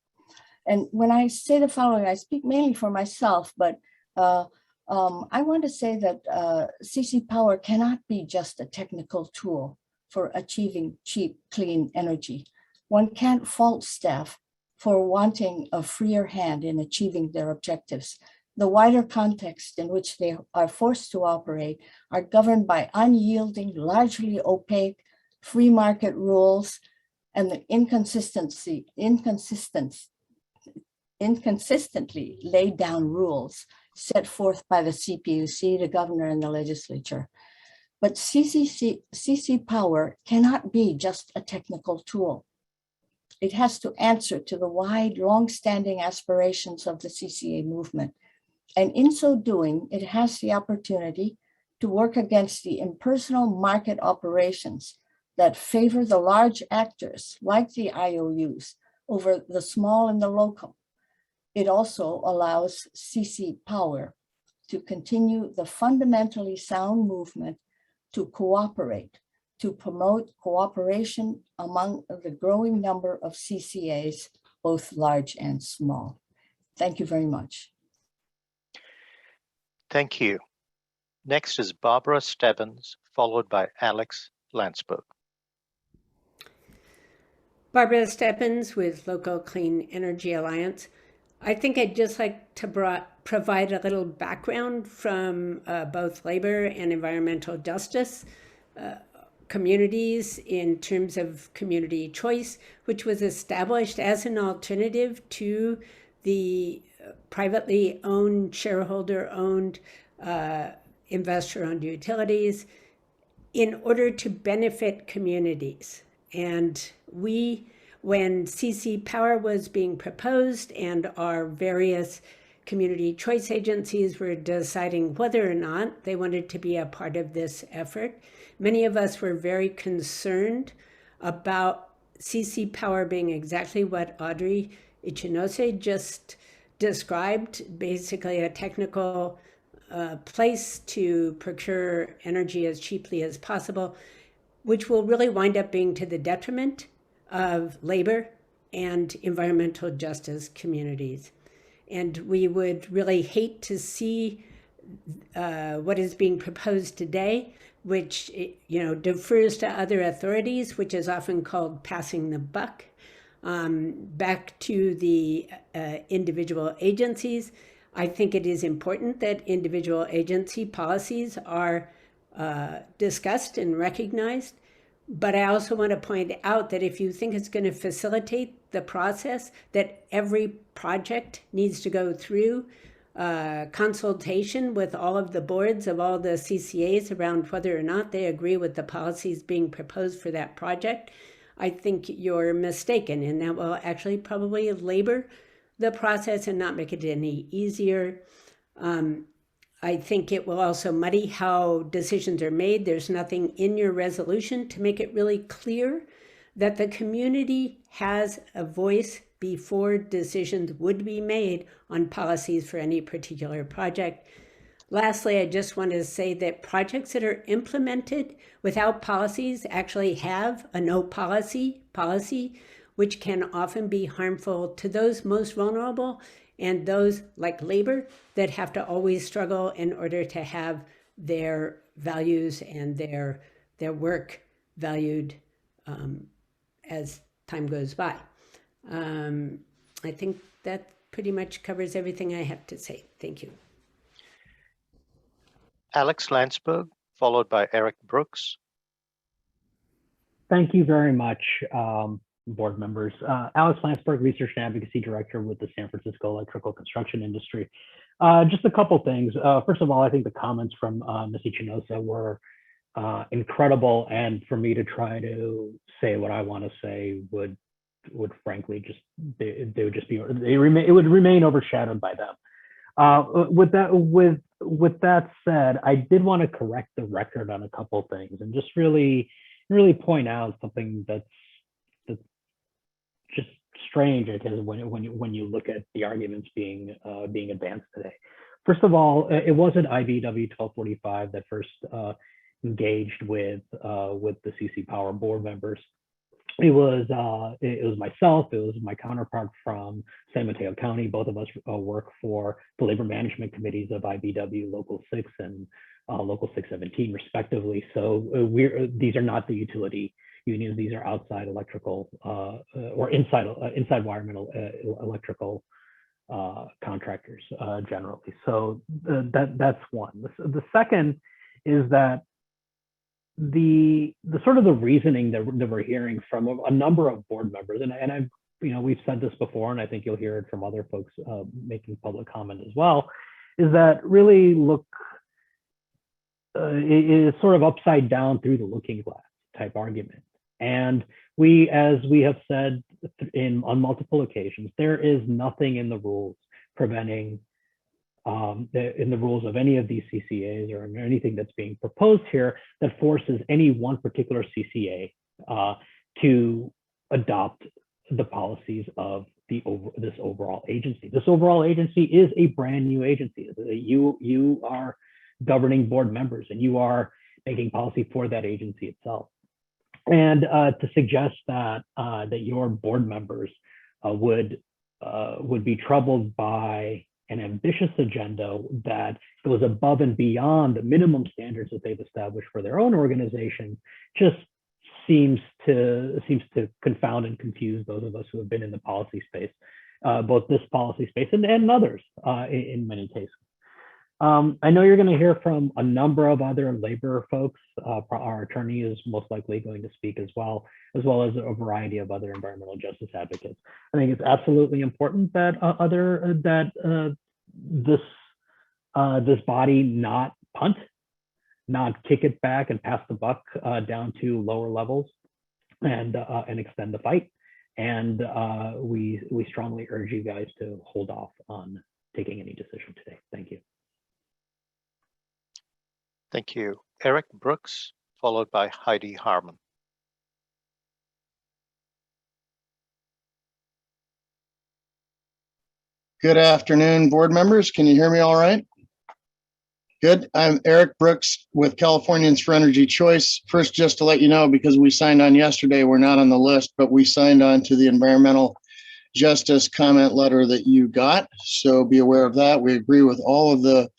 And when I say the following, I speak mainly for myself, but I want to say that CC Power cannot be just a technical tool for achieving cheap, clean energy. One can't fault staff for wanting a freer hand in achieving their objectives. The wider context in which they are forced to operate are governed by unyielding, largely opaque, free market rules and the inconsistently laid down rules set forth by the CPUC, the governor, and the legislature. But CC Power cannot be just a technical tool. It has to answer to the wide, long-standing aspirations of the CCA movement. And in so doing, it has the opportunity to work against the impersonal market operations that favor the large actors like the IOUs over the small and the local. It also allows CC Power to continue the fundamentally sound movement to cooperate, to promote cooperation among the growing number of CCAs, both large and small. Thank you very much. Thank you. Next is Barbara Stebbins, followed by Alex Landsberg. Barbara Stebbins with Local Clean Energy Alliance. I think I'd just like to provide a little background from both labor and environmental justice communities in terms of community choice, which was established as an alternative to the privately owned, shareholder-owned, investor-owned utilities in order to benefit communities. And when CC Power was being proposed and our various community choice agencies were deciding whether or not they wanted to be a part of this effort, many of us were very concerned about CC Power being exactly what Audrey Ichinose just described, basically a technical place to procure energy as cheaply as possible, which will really wind up being to the detriment of labor and environmental justice communities. And we would really hate to see what is being proposed today, which defers to other authorities, which is often called passing the buck, back to the individual agencies. I think it is important that individual agency policies are discussed and recognized. But I also want to point out that if you think it's going to facilitate the process, that every project needs to go through consultation with all of the boards of all the CCAs around whether or not they agree with the policies being proposed for that project, I think you're mistaken, and that will actually probably labor the process and not make it any easier. I think it will also muddy how decisions are made. There's nothing in your resolution to make it really clear that the community has a voice before decisions would be made on policies for any particular project. Lastly, I just want to say that projects that are implemented without policies actually have a no policy, which can often be harmful to those most vulnerable and those like labor that have to always struggle in order to have their values and their work valued as time goes by. I think that pretty much covers everything I have to say. Thank you. Alex Landsberg, followed by Eric Brooks. Thank you very much, board members. Alex Landsberg, Research and Advocacy Director with the San Francisco Electrical Construction Industry. Just a couple things. First of all, I think the comments from Ms. Ichinosa were incredible, and for me to try to say what I want to say would frankly just they would just be it would remain overshadowed by them. With that said, I did want to correct the record on a couple things and just really point out something that's just strange, I guess, when you look at the arguments being advanced today. First of all, it wasn't IBEW 1245 that first engaged with the CC Power board members. It was myself. It was my counterpart from San Mateo County. Both of us work for the labor management committees of IBEW Local 6 and Local 617, respectively. So these are not the utility unions. These are outside electrical or inside environmental electrical contractors generally. So that's one. The second is that the sort of the reasoning that we're hearing from a number of board members, and I've we've said this before, and I think you'll hear it from other folks making public comment as well, is that really it is sort of upside down through the looking glass type argument. And as we have said on multiple occasions, there is nothing in the rules preventing in the rules of any of these CCAs or anything that's being proposed here that forces any one particular CCA to adopt the policies of this overall agency. This overall agency is a brand new agency. You are governing board members and you are making policy for that agency itself. And to suggest that your board members would be troubled by an ambitious agenda that goes above and beyond the minimum standards that they've established for their own organization just seems to confound and confuse those of us who have been in the policy space, both this policy space and others in many cases. I know you're going to hear from a number of other labor folks. Our attorney is most likely going to speak as well as a variety of other environmental justice advocates. I think it's absolutely important that this body not punt, not kick it back and pass the buck down to lower levels and extend the fight. And we strongly urge you guys to hold off on taking any decision today. Thank you. Thank you. Eric Brooks, followed by Heidi Harmon. Good afternoon, board members. Can you hear me all right? Good. I'm Eric Brooks with Californians for Energy Choice. First, just to let you know, because we signed on yesterday, we're not on the list, but we signed on to the environmental justice comment letter that you got. So be aware of that. We agree with all of the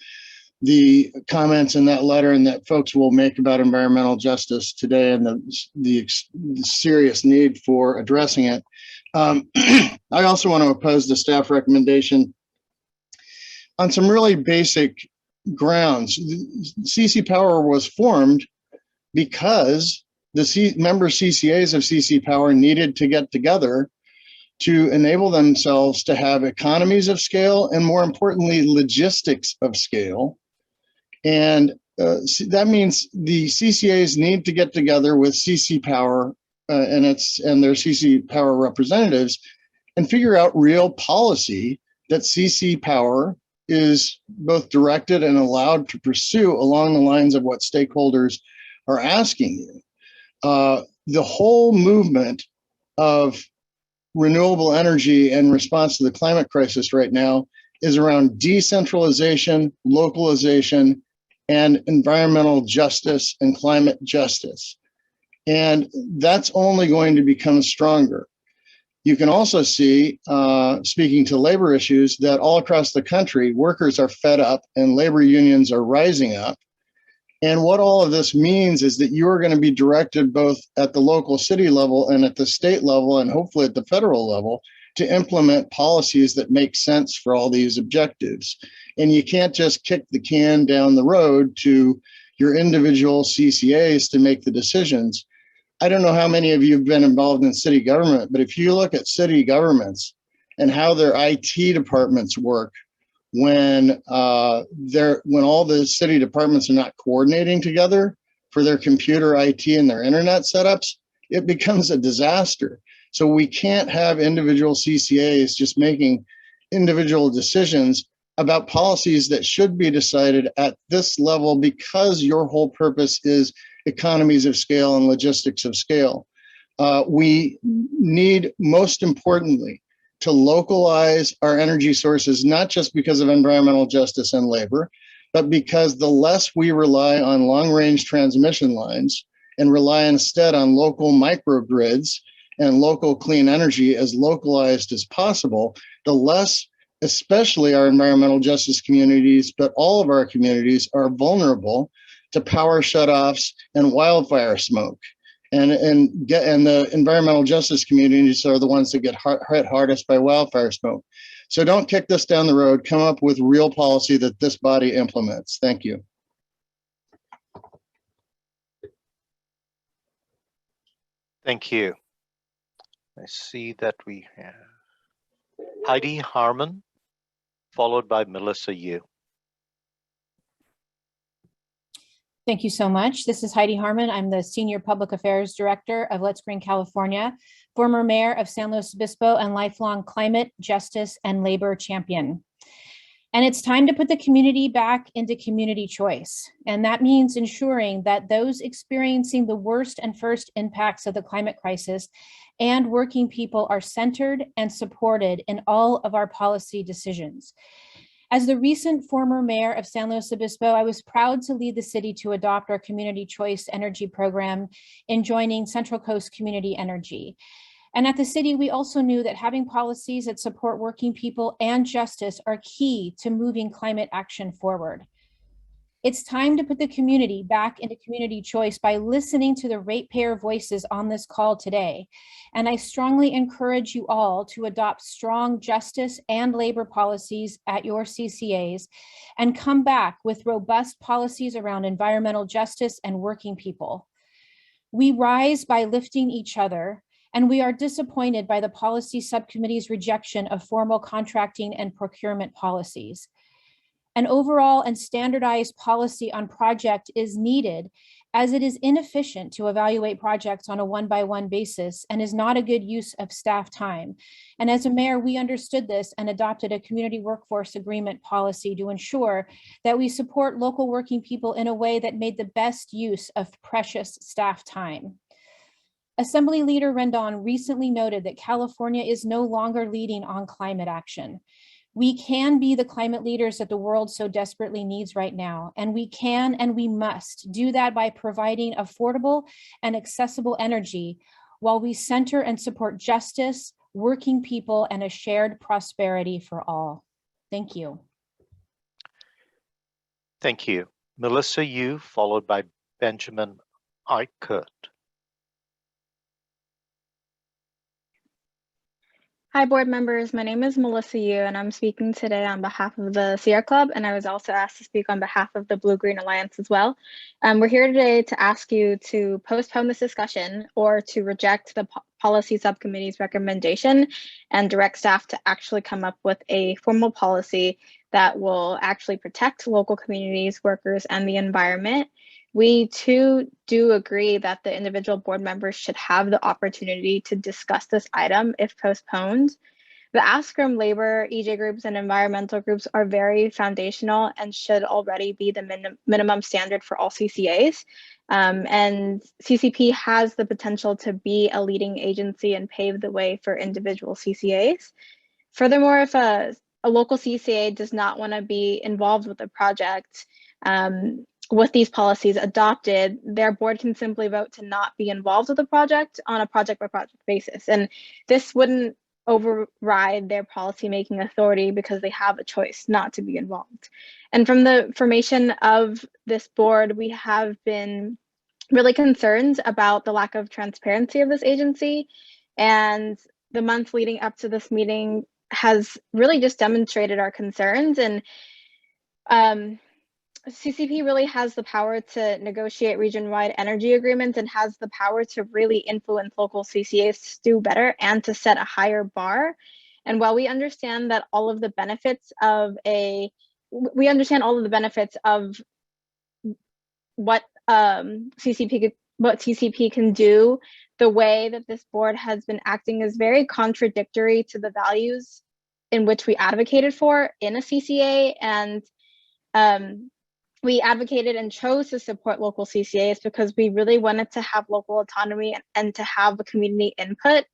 comments in that letter and that folks will make about environmental justice today and the serious need for addressing it. I also want to oppose the staff recommendation on some really basic grounds. CC Power was formed because the member CCAs of CC Power needed to get together to enable themselves to have economies of scale and, more importantly, logistics of scale. And that means the CCAs need to get together with CC Power and their CC Power representatives and figure out real policy that CC Power is both directed and allowed to pursue along the lines of what stakeholders are asking you. The whole movement of renewable energy in response to the climate crisis right now is around decentralization, localization, and environmental justice and climate justice. And that's only going to become stronger. You can also see, speaking to labor issues, that all across the country, workers are fed up and labor unions are rising up. And what all of this means is that you are going to be directed both at the local city level and at the state level and hopefully at the federal level to implement policies that make sense for all these objectives. And you can't just kick the can down the road to your individual CCAs to make the decisions. I don't know how many of you have been involved in city government, but if you look at city governments and how their IT departments work, when all the city departments are not coordinating together for their computer IT and their internet setups, it becomes a disaster. So we can't have individual CCAs just making individual decisions about policies that should be decided at this level, because your whole purpose is economies of scale and logistics of scale. We need, most importantly, to localize our energy sources, not just because of environmental justice and labor, but because the less we rely on long-range transmission lines and rely instead on local microgrids and local clean energy as localized as possible, the less, especially our environmental justice communities, but all of our communities are vulnerable to power shutoffs and wildfire smoke. And the environmental justice communities are the ones that get hit hardest by wildfire smoke. So don't kick this down the road. Come up with real policy that this body implements. Thank you. Thank you. I see that we have Heidi Harmon, followed by Melissa Yu. Thank you so much. This is Heidi Harmon. I'm the Senior Public Affairs Director of Let's Green California, former mayor of San Luis Obispo, and lifelong climate, justice, and labor champion. And it's time to put the community back into community choice. And that means ensuring that those experiencing the worst and first impacts of the climate crisis and working people are centered and supported in all of our policy decisions. As the recent former mayor of San Luis Obispo, I was proud to lead the city to adopt our community choice energy program in joining Central Coast Community Energy. And at the city, we also knew that having policies that support working people and justice are key to moving climate action forward. It's time to put the community back into community choice by listening to the ratepayer voices on this call today. And I strongly encourage you all to adopt strong justice and labor policies at your CCAs and come back with robust policies around environmental justice and working people. We rise by lifting each other, and we are disappointed by the policy subcommittee's rejection of formal contracting and procurement policies. An overall and standardized policy on project is needed, as it is inefficient to evaluate projects on a one-by-one basis and is not a good use of staff time. And as a mayor, we understood this and adopted a community workforce agreement policy to ensure that we support local working people in a way that made the best use of precious staff time. Assembly Leader Rendon recently noted that California is no longer leading on climate action. We can be the climate leaders that the world so desperately needs right now, and we can and we must do that by providing affordable and accessible energy while we center and support justice, working people, and a shared prosperity for all. Thank you. Thank you. Melissa Yu, followed by Benjamin Eichert. Hi, board members. My name is Melissa Yu, and I'm speaking today on behalf of the Sierra Club, and I was also asked to speak on behalf of the Blue-Green Alliance as well. We're here today to ask you to postpone this discussion or to reject the policy subcommittee's recommendation and direct staff to actually come up with a formal policy that will actually protect local communities, workers, and the environment. We too do agree that the individual board members should have the opportunity to discuss this item if postponed. The ask from labor, EJ groups, and environmental groups are very foundational and should already be the minimum standard for all CCAs. And CCP has the potential to be a leading agency and pave the way for individual CCAs. Furthermore, if a local CCA does not want to be involved with a project, with these policies adopted, their board can simply vote to not be involved with the project on a project-by-project basis. And this wouldn't override their policy-making authority because they have a choice not to be involved. And from the formation of this board, we have been really concerned about the lack of transparency of this agency. And the month leading up to this meeting has really just demonstrated our concerns, and CCP really has the power to negotiate region-wide energy agreements and has the power to really influence local CCAs to do better and to set a higher bar. And while we understand that all of the benefits of what CCP can do, the way that this board has been acting is very contradictory to the values in which we advocated for in a CCA. And we advocated and chose to support local CCAs because we really wanted to have local autonomy and to have a community input.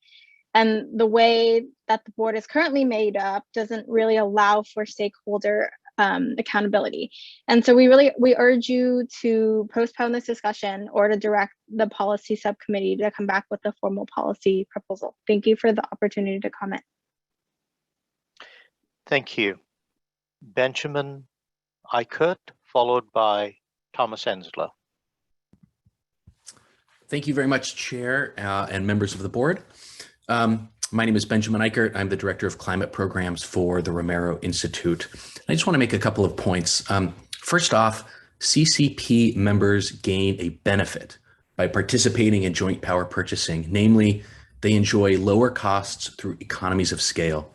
And the way that the board is currently made up doesn't really allow for stakeholder accountability. And so we urge you to postpone this discussion or to direct the policy subcommittee to come back with a formal policy proposal. Thank you for the opportunity to comment. Thank you. Benjamin Eichert, followed by Thomas Ensler. Thank you very much, Chair and members of the board. My name is Benjamin Eichert. I'm the Director of Climate Programs for the Romero Institute. I just want to make a couple of points. First off, CCP members gain a benefit by participating in joint power purchasing. Namely, they enjoy lower costs through economies of scale.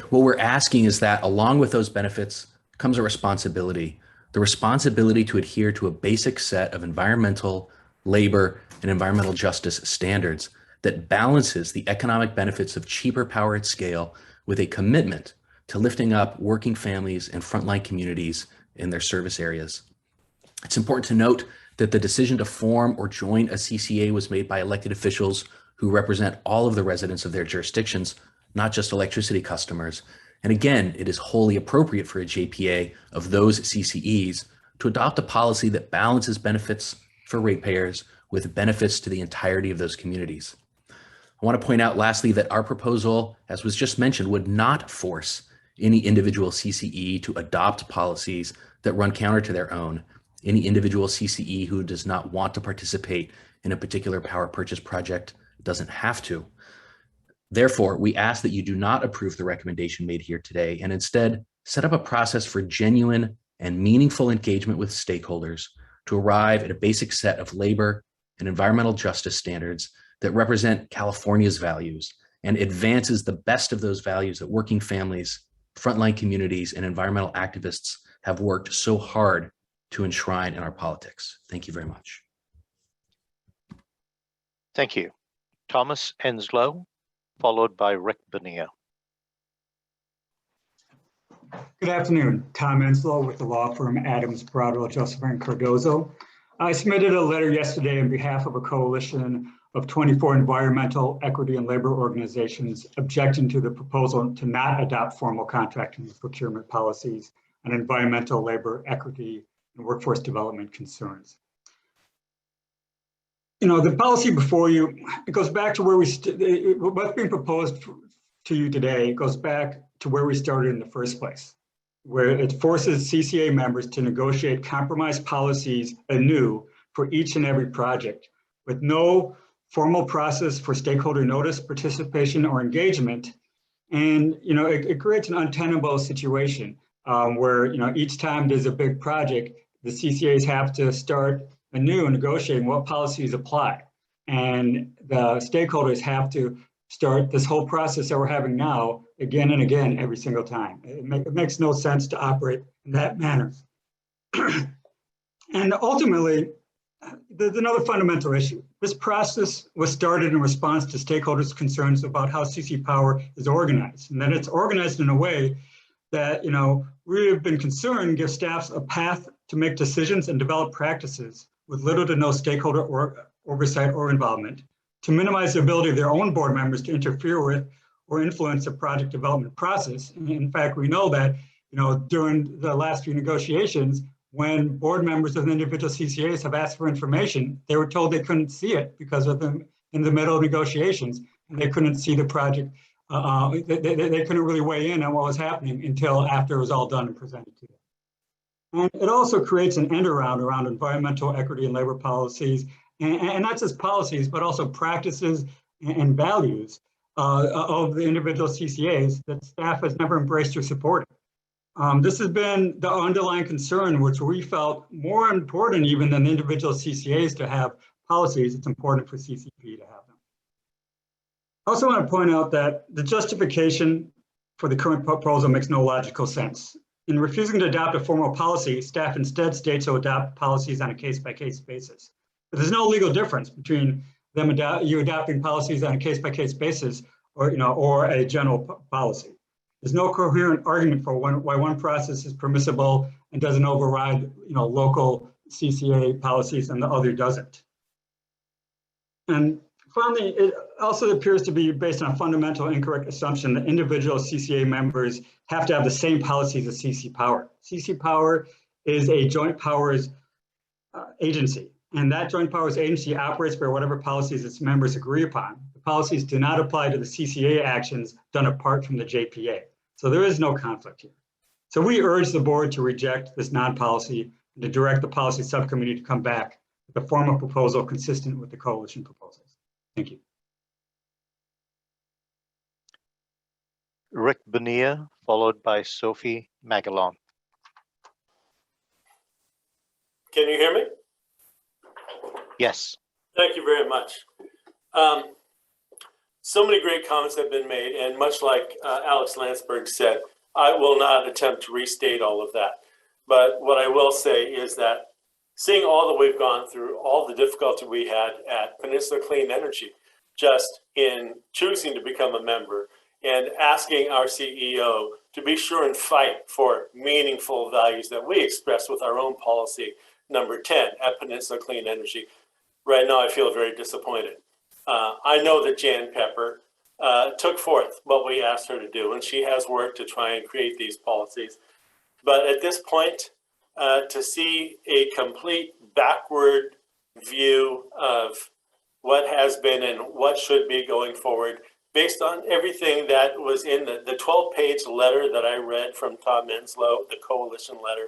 What we're asking is that along with those benefits comes a responsibility, the responsibility to adhere to a basic set of environmental, labor, and environmental justice standards that balances the economic benefits of cheaper power at scale with a commitment to lifting up working families and frontline communities in their service areas. It's important to note that the decision to form or join a CCA was made by elected officials who represent all of the residents of their jurisdictions, not just electricity customers. And again, it is wholly appropriate for a JPA of those CCEs to adopt a policy that balances benefits for ratepayers with benefits to the entirety of those communities. I want to point out lastly that our proposal, as was just mentioned, would not force any individual CCE to adopt policies that run counter to their own. Any individual CCE who does not want to participate in a particular power purchase project doesn't have to. Therefore, we ask that you do not approve the recommendation made here today and instead set up a process for genuine and meaningful engagement with stakeholders to arrive at a basic set of labor and environmental justice standards that represent California's values and advances the best of those values that working families, frontline communities, and environmental activists have worked so hard to enshrine in our politics. Thank you very much. Thank you. Thomas Enslow, followed by Rick Bonilla. Good afternoon. Tom Enslow with the law firm Adams, Broadwell, Joseph and Cardozo. I submitted a letter yesterday on behalf of a coalition of 24 environmental, equity, and labor organizations objecting to the proposal to not adopt formal contracting and procurement policies on environmental, labor, equity, and workforce development concerns. You know, the policy before you, it goes back to where what's being proposed to you today goes back to where we started in the first place, where it forces CCA members to negotiate compromise policies anew for each and every project with no formal process for stakeholder notice, participation, or engagement. And, you know, it creates an untenable situation where, you know, each time there's a big project, the CCAs have to start anew and negotiating what policies apply. And the stakeholders have to start this whole process that we're having now again and again every single time. It makes no sense to operate in that manner. And ultimately, there's another fundamental issue. This process was started in response to stakeholders' concerns about how CC Power is organized, and that it's organized in a way that, you know, we have been concerned gives staffs a path to make decisions and develop practices with little to no stakeholder or oversight or involvement, to minimize the ability of their own board members to interfere with or influence the project development process. And in fact, we know that, you know, during the last few negotiations, when board members of individual CCAs have asked for information, they were told they couldn't see it because of them in the middle of negotiations, and they couldn't see the project. They couldn't really weigh in on what was happening until after it was all done and presented to them. And it also creates an end around environmental, equity, and labor policies, and not just policies, but also practices and values of the individual CCAs that staff has never embraced or supported. This has been the underlying concern, which we felt more important even than the individual CCAs to have policies. It's important for CCP to have them. I also want to point out that the justification for the current proposal makes no logical sense. In refusing to adopt a formal policy, staff instead states to adopt policies on a case-by-case basis. But there's no legal difference between them adopting policies on a case-by-case basis or a general policy. There's no coherent argument for why one process is permissible and doesn't override local CCA policies and the other doesn't. And finally, it also appears to be based on a fundamental incorrect assumption that individual CCA members have to have the same policies as CC Power. CC Power is a joint powers agency, and that joint powers agency operates by whatever policies its members agree upon. The policies do not apply to the CCA actions done apart from the JPA. So there is no conflict here. So we urge the board to reject this non-policy and to direct the policy subcommittee to come back with a formal proposal consistent with the coalition proposals. Thank you. Rick Bonilla, followed by Sophie Magalon. Can you hear me? Yes. Thank you very much. So many great comments have been made, and much like Alex Landsberg said, I will not attempt to restate all of that. But what I will say is that seeing all that we've gone through, all the difficulty we had at Peninsula Clean Energy, just in choosing to become a member and asking our CEO to be sure and fight for meaningful values that we express with our own policy number 10 at Peninsula Clean Energy. Right now, I feel very disappointed. I know that Jan Pepper took forth what we asked her to do, and she has worked to try and create these policies. But at this point, to see a complete backward view of what has been and what should be going forward, based on everything that was in the 12-page letter that I read from Tom Enslow, the coalition letter,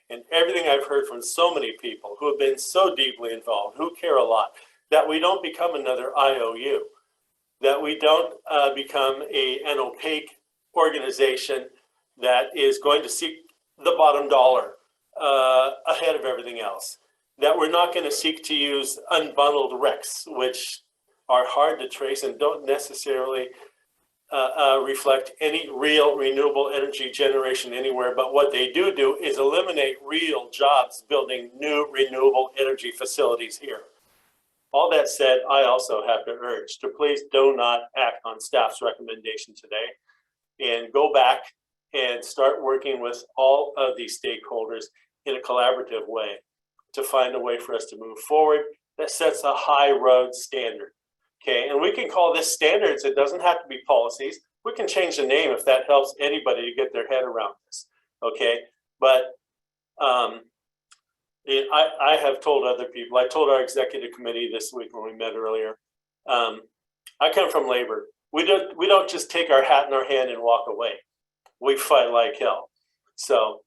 and everything I've heard from so many people who have been so deeply involved, who care a lot, that we don't become another IOU, that we don't become an opaque organization that is going to seek the bottom dollar ahead of everything else, that we're not going to seek to use unbundled recs, which are hard to trace and don't necessarily reflect any real renewable energy generation anywhere. But what they do is eliminate real jobs building new renewable energy facilities here. All that said, I also have to urge to please do not act on staff's recommendation today and go back and start working with all of these stakeholders in a collaborative way to find a way for us to move forward that sets a high road standard. Okay, and we can call this standards. It doesn't have to be policies. We can change the name if that helps anybody to get their head around this. Okay, but I have told other people, I told our executive committee this week when we met earlier, I come from labor. We don't just take our hat in our hand and walk away. We fight like hell. So,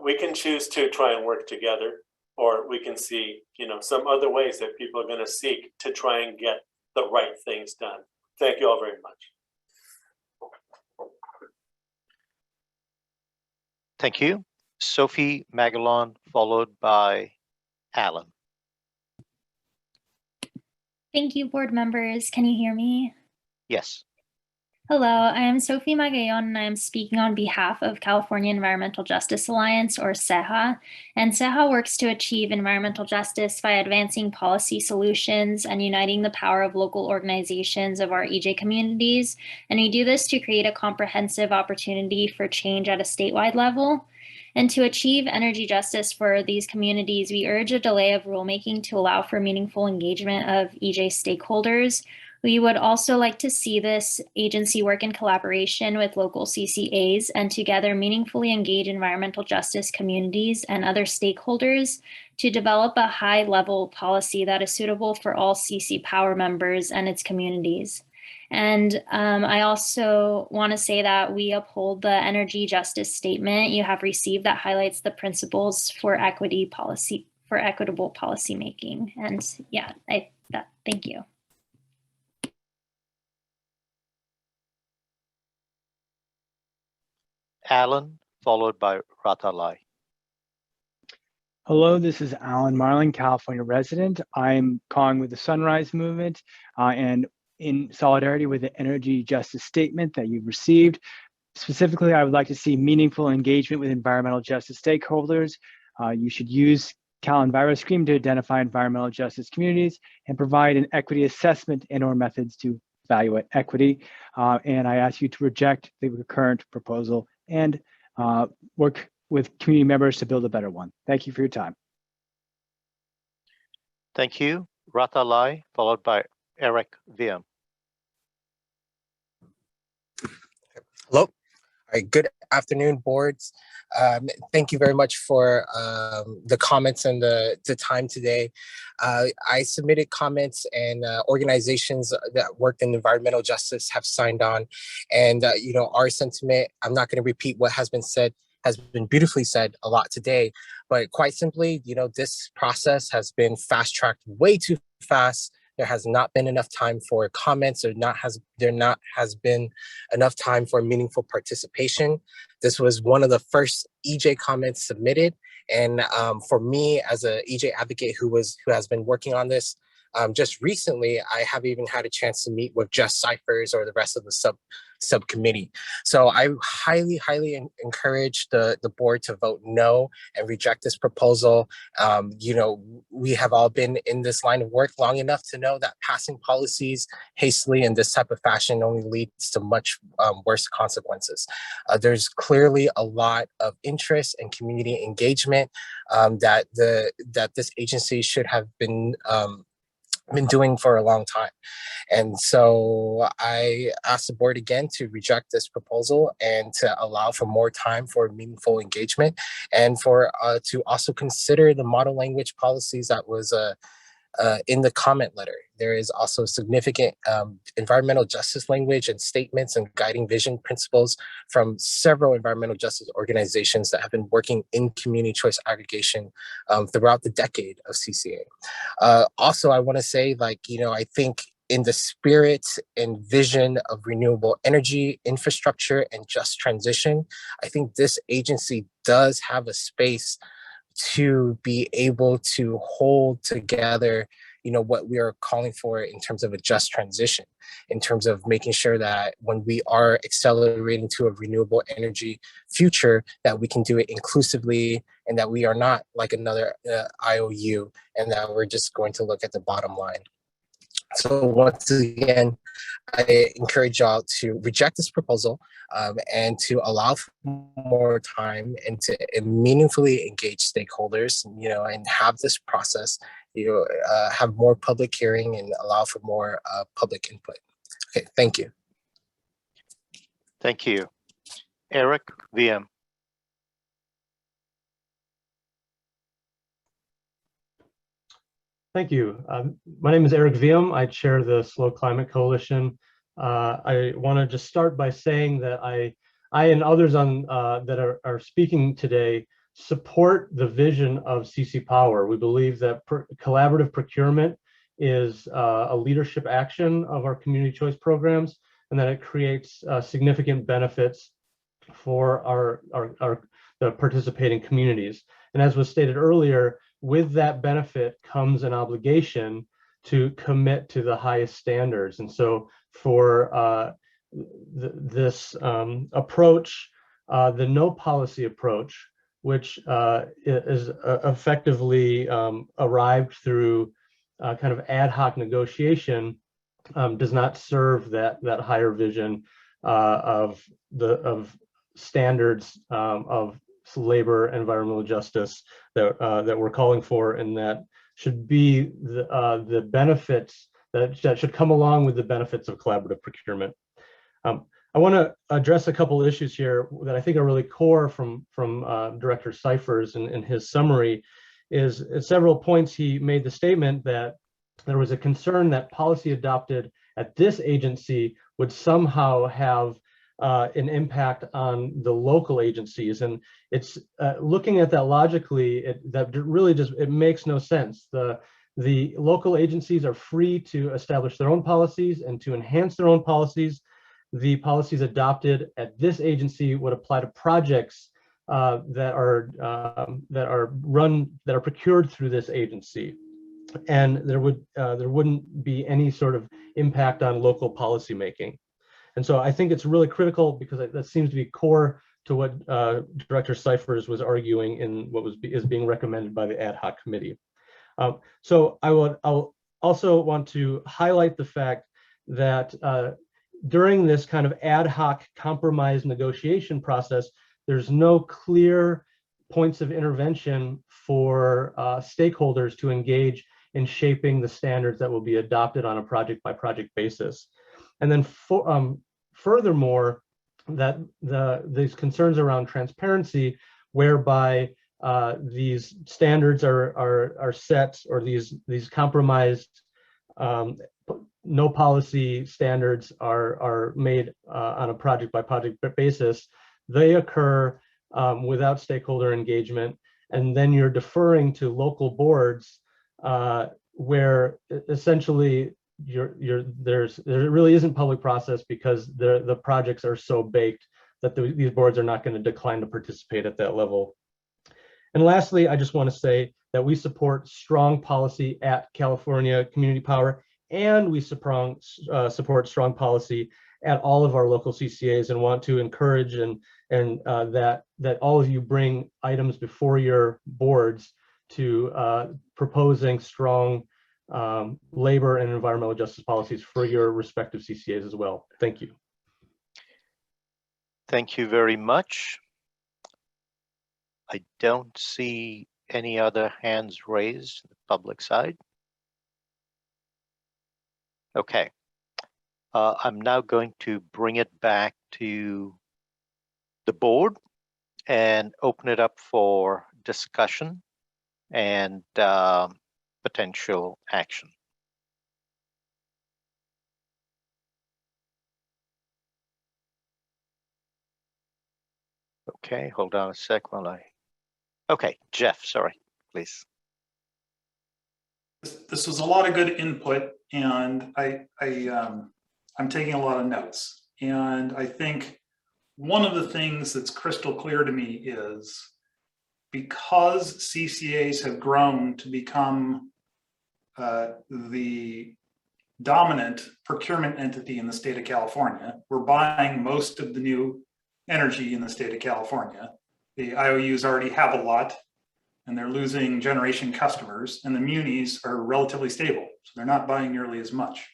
we can choose to try and work together, or we can see, some other ways that people are going to seek to try and get the right things done. Thank you all very much. Thank you. Sophie Magalon, followed by Alan. Thank you, board members. Can you hear me? Yes. Hello, I am Sophie Magayon, and I am speaking on behalf of California Environmental Justice Alliance, or CEJA. And CEJA works to achieve environmental justice by advancing policy solutions and uniting the power of local organizations of our EJ communities. And we do this to create a comprehensive opportunity for change at a statewide level. And to achieve energy justice for these communities, we urge a delay of rulemaking to allow for meaningful engagement of EJ stakeholders. We would also like to see this agency work in collaboration with local CCAs and together meaningfully engage environmental justice communities and other stakeholders to develop a high-level policy that is suitable for all CC Power members and its communities. And I also want to say that we uphold the energy justice statement you have received that highlights the principles for equitable policy making. And yeah, thank you. Alan, followed by Ratalai. Hello, this is Alan Marlin, California resident. I'm calling with the Sunrise Movement and in solidarity with the energy justice statement that you've received. Specifically, I would like to see meaningful engagement with environmental justice stakeholders. You should use CalEnviroScream to identify environmental justice communities and provide an equity assessment and/or methods to evaluate equity. And I ask you to reject the current proposal and work with community members to build a better one. Thank you for your time. Thank you. Ratalai, followed by Eric Wiem. Hello. All right. Good afternoon, boards. Thank you very much for the comments and the time today. I submitted comments, and organizations that work in environmental justice have signed on. And, you know, our sentiment, I'm not going to repeat what has been said, has been beautifully said a lot today, but quite simply, you know, this process has been fast-tracked way too fast. There has not been enough time for comments, or there has been enough time for meaningful participation. This was one of the first EJ comments submitted, and for me as a EJ advocate who has been working on this, just recently, I have even had a chance to meet with Just Cyphers or the rest of the subcommittee. So I highly encourage the board to vote no and reject this proposal. You know, we have all been in this line of work long enough to know that passing policies hastily in this type of fashion only leads to much worse consequences. There's clearly a lot of interest and community engagement that this agency should have been doing for a long time. And so I ask the board again to reject this proposal and to allow for more time for meaningful engagement, and for to also consider the model language policies that was in the comment letter. There is also significant environmental justice language and statements and guiding vision principles from several environmental justice organizations that have been working in community choice aggregation throughout the decade of CCA. Also, I want to say, like, you know, I think in the spirit and vision of renewable energy, infrastructure, and just transition, I think this agency does have a space to be able to hold together, you know, what we are calling for in terms of a just transition, in terms of making sure that when we are accelerating to a renewable energy future, that we can do it inclusively, and that we are not like another IOU, and that we're just going to look at the bottom line. So once again, I encourage y'all to reject this proposal and to allow for more time and to meaningfully engage stakeholders, you know, and have this process, you know, have more public hearing and allow for more public input. Okay, thank you. Thank you. Eric Wiem. Thank you. My name is Eric Wiem. I chair the Slow Climate Coalition. I want to just start by saying that I and others on that are speaking today support the vision of CC Power. We believe that collaborative procurement is a leadership action of our community choice programs, and that it creates significant benefits for the participating communities. And as was stated earlier, with that benefit comes an obligation to commit to the highest standards. And so for this approach, the no policy approach, which is effectively arrived through kind of ad hoc negotiation, does not serve that higher vision of standards of labor, environmental justice that we're calling for, and that should be the benefits that should come along with the benefits of collaborative procurement. I want to address a couple of issues here that I think are really core from Director Cyphers in his summary. Is at several points he made the statement that there was a concern that policy adopted at this agency would somehow have an impact on the local agencies, and it's looking at that logically, that really just, it makes no sense. The local agencies are free to establish their own policies and to enhance their own policies, the policies adopted at this agency would apply to projects that are procured through this agency, and there wouldn't be any sort of impact on local policy making. And so I think it's really critical, because that seems to be core to what Director Cyphers was arguing in what is being recommended by the ad hoc committee. So I'll also want to highlight the fact that during this kind of ad hoc compromise negotiation process, there's no clear points of intervention for stakeholders to engage in shaping the standards that will be adopted on a project by project basis. And then furthermore, that these concerns around transparency, whereby these standards are set, or these compromised no policy standards are made on a project by project basis, they occur without stakeholder engagement, and then you're deferring to local boards where essentially there really isn't public process, because the projects are so baked that these boards are not going to decline to participate at that level. And lastly, I just want to say that we support strong policy at California Community Power, and we support strong policy at all of our local CCAs, and want to encourage that all of you bring items before your boards to proposing strong labor and environmental justice policies for your respective CCAs as well. Thank you. Thank you very much. I don't see any other hands raised on the public side. Okay. I'm now going to bring it back to the board and open it up for discussion and potential action. Okay, hold on a sec while okay, Jeff, sorry, please. This was a lot of good input, and I'm taking a lot of notes. And I think one of the things that's crystal clear to me is, because CCAs have grown to become the dominant procurement entity in the state of California, we're buying most of the new energy in the state of California. The IOUs already have a lot, and they're losing generation customers, and the munis are relatively stable, so they're not buying nearly as much.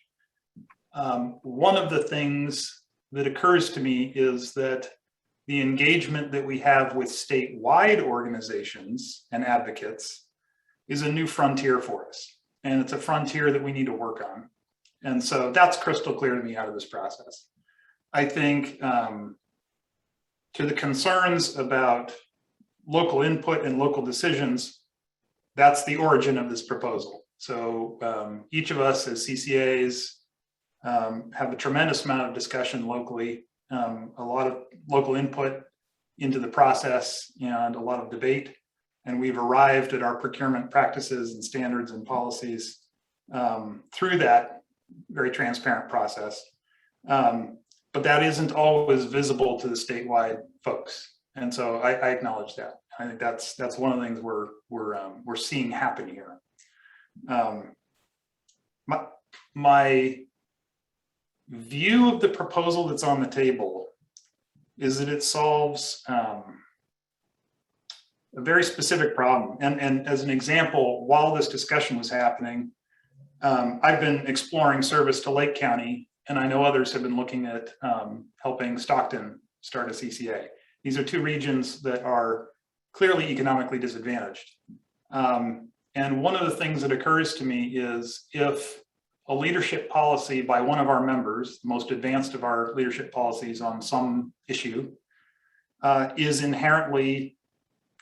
One of the things that occurs to me is that the engagement that we have with statewide organizations and advocates is a new frontier for us, and it's a frontier that we need to work on. And so that's crystal clear to me out of this process. I think to the concerns about local input and local decisions, that's the origin of this proposal. So each of us as CCAs have a tremendous amount of discussion locally, a lot of local input into the process, and a lot of debate. And we've arrived at our procurement practices and standards and policies through that very transparent process. But that isn't always visible to the statewide folks. And so I acknowledge that. I think that's one of the things we're seeing happen here. My view of the proposal that's on the table is that it solves a very specific problem. And as an example, while this discussion was happening, I've been exploring service to Lake County, and I know others have been looking at helping Stockton start a CCA. These are two regions that are clearly economically disadvantaged. And one of the things that occurs to me is, if a leadership policy by one of our members, the most advanced of our leadership policies on some issue, is inherently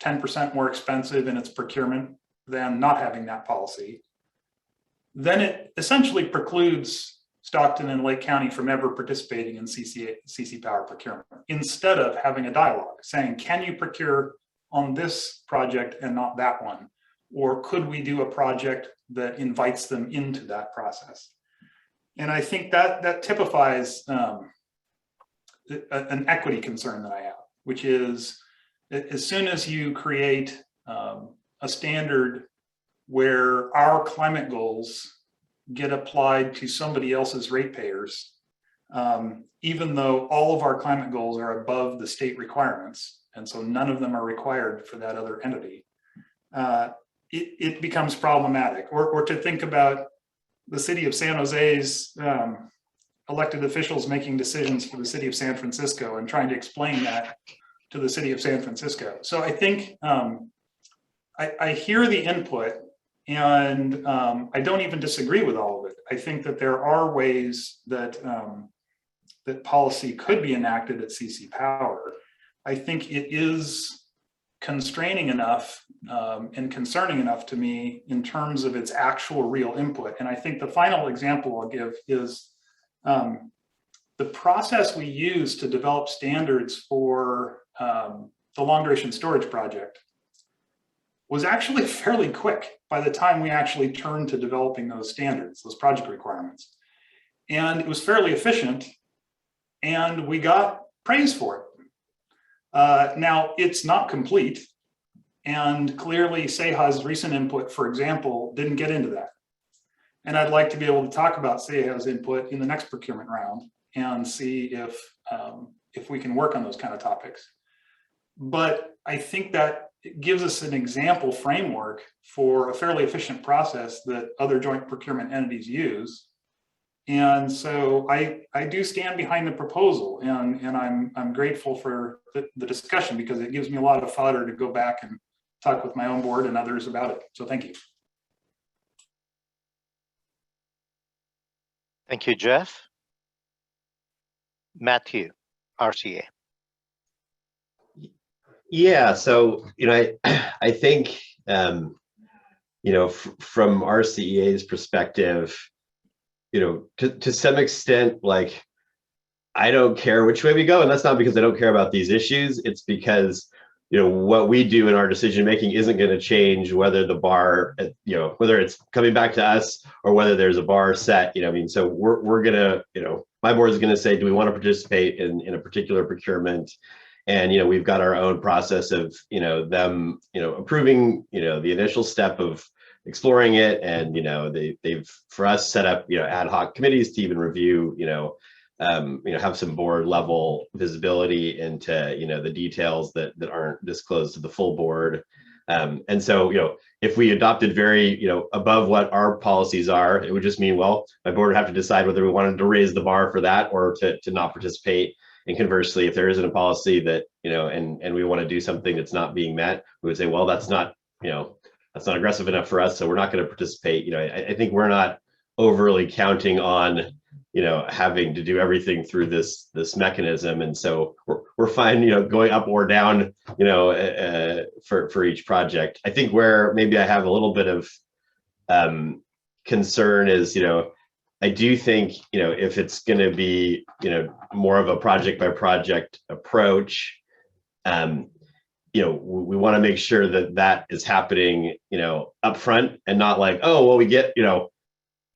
10% more expensive in its procurement than not having that policy, then it essentially precludes Stockton and Lake County from ever participating in CC Power procurement, instead of having a dialogue saying, can you procure on this project and not that one? Or could we do a project that invites them into that process? And I think that typifies an equity concern that I have, which is as soon as you create a standard where our climate goals get applied to somebody else's ratepayers, even though all of our climate goals are above the state requirements, and so none of them are required for that other entity, it becomes problematic. Or to think about the city of San Jose's elected officials making decisions for the city of San Francisco and trying to explain that to the city of San Francisco. So I think I hear the input, and I don't even disagree with all of it. I think that there are ways that that policy could be enacted at CC Power. I think it is constraining enough and concerning enough to me in terms of its actual real input. And I think the final example I'll give is the process we use to develop standards for the long duration storage project was actually fairly quick by the time we actually turned to developing those standards, those project requirements. And it was fairly efficient, and we got praise for it. Now, it's not complete, and clearly CEJA's recent input, for example, didn't get into that. And I'd like to be able to talk about CEJA's input in the next procurement round and see if we can work on those kind of topics. But I think that it gives us an example framework for a fairly efficient process that other joint procurement entities use. And so I do stand behind the proposal, and I'm grateful for the discussion, because it gives me a lot of fodder to go back and talk with my own board and others about it. So thank you. Thank you, Jeff. Matthew, RCA. Yeah, so, I think, from RCEA's perspective, to some extent, like, I don't care which way we go. And that's not because I don't care about these issues. It's because, what we do in our decision making isn't going to change whether the bar, whether it's coming back to us or whether there's a bar set, so we're going to, my board is going to say, do we want to participate in a particular procurement? And, we've got our own process of, them, approving, the initial step of exploring it. And, they've, for us, set up, ad hoc committees to even review, have some board level visibility into, the details that aren't disclosed to the full board. And so, if we adopted very, above what our policies are, it would just mean, well, my board would have to decide whether we wanted to raise the bar for that or to not participate. And conversely, if there isn't a policy that, and we want to do something that's not being met, we would say, well, that's not aggressive enough for us, so we're not going to participate. I think we're not overly counting on, having to do everything through this mechanism. And so we're fine, going up or down, for each project. I think where maybe I have a little bit of concern is, I do think, if it's going to be, more of a project by project approach, we want to make sure that that is happening, upfront, and not like, oh, well, we get,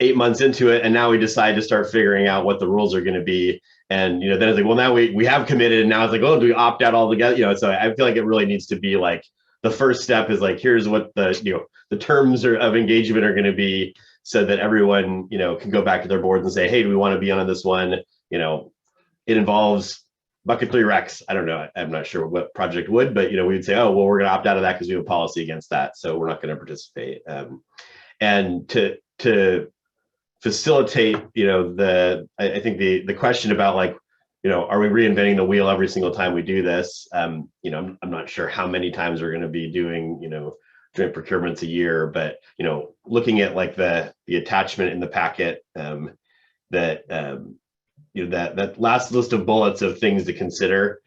8 months into it, and now we decide to start figuring out what the rules are going to be. And, then it's like, well, now we have committed, and now it's like, oh, do we opt out altogether? So I feel like it really needs to be like, the first step is like, here's what the terms of engagement are going to be, so that everyone, can go back to their boards and say, hey, do we want to be on this one? It involves bucket 3 recs. I don't know. I'm not sure what project would, but, we would say, oh, well, we're going to opt out of that because we have a policy against that. So we're not going to participate. And to facilitate, I think the question about like, are we reinventing the wheel every single time we do this? I'm not sure how many times we're going to be doing, joint procurements a year, but looking at like the attachment in the packet, that last list of bullets of things to consider,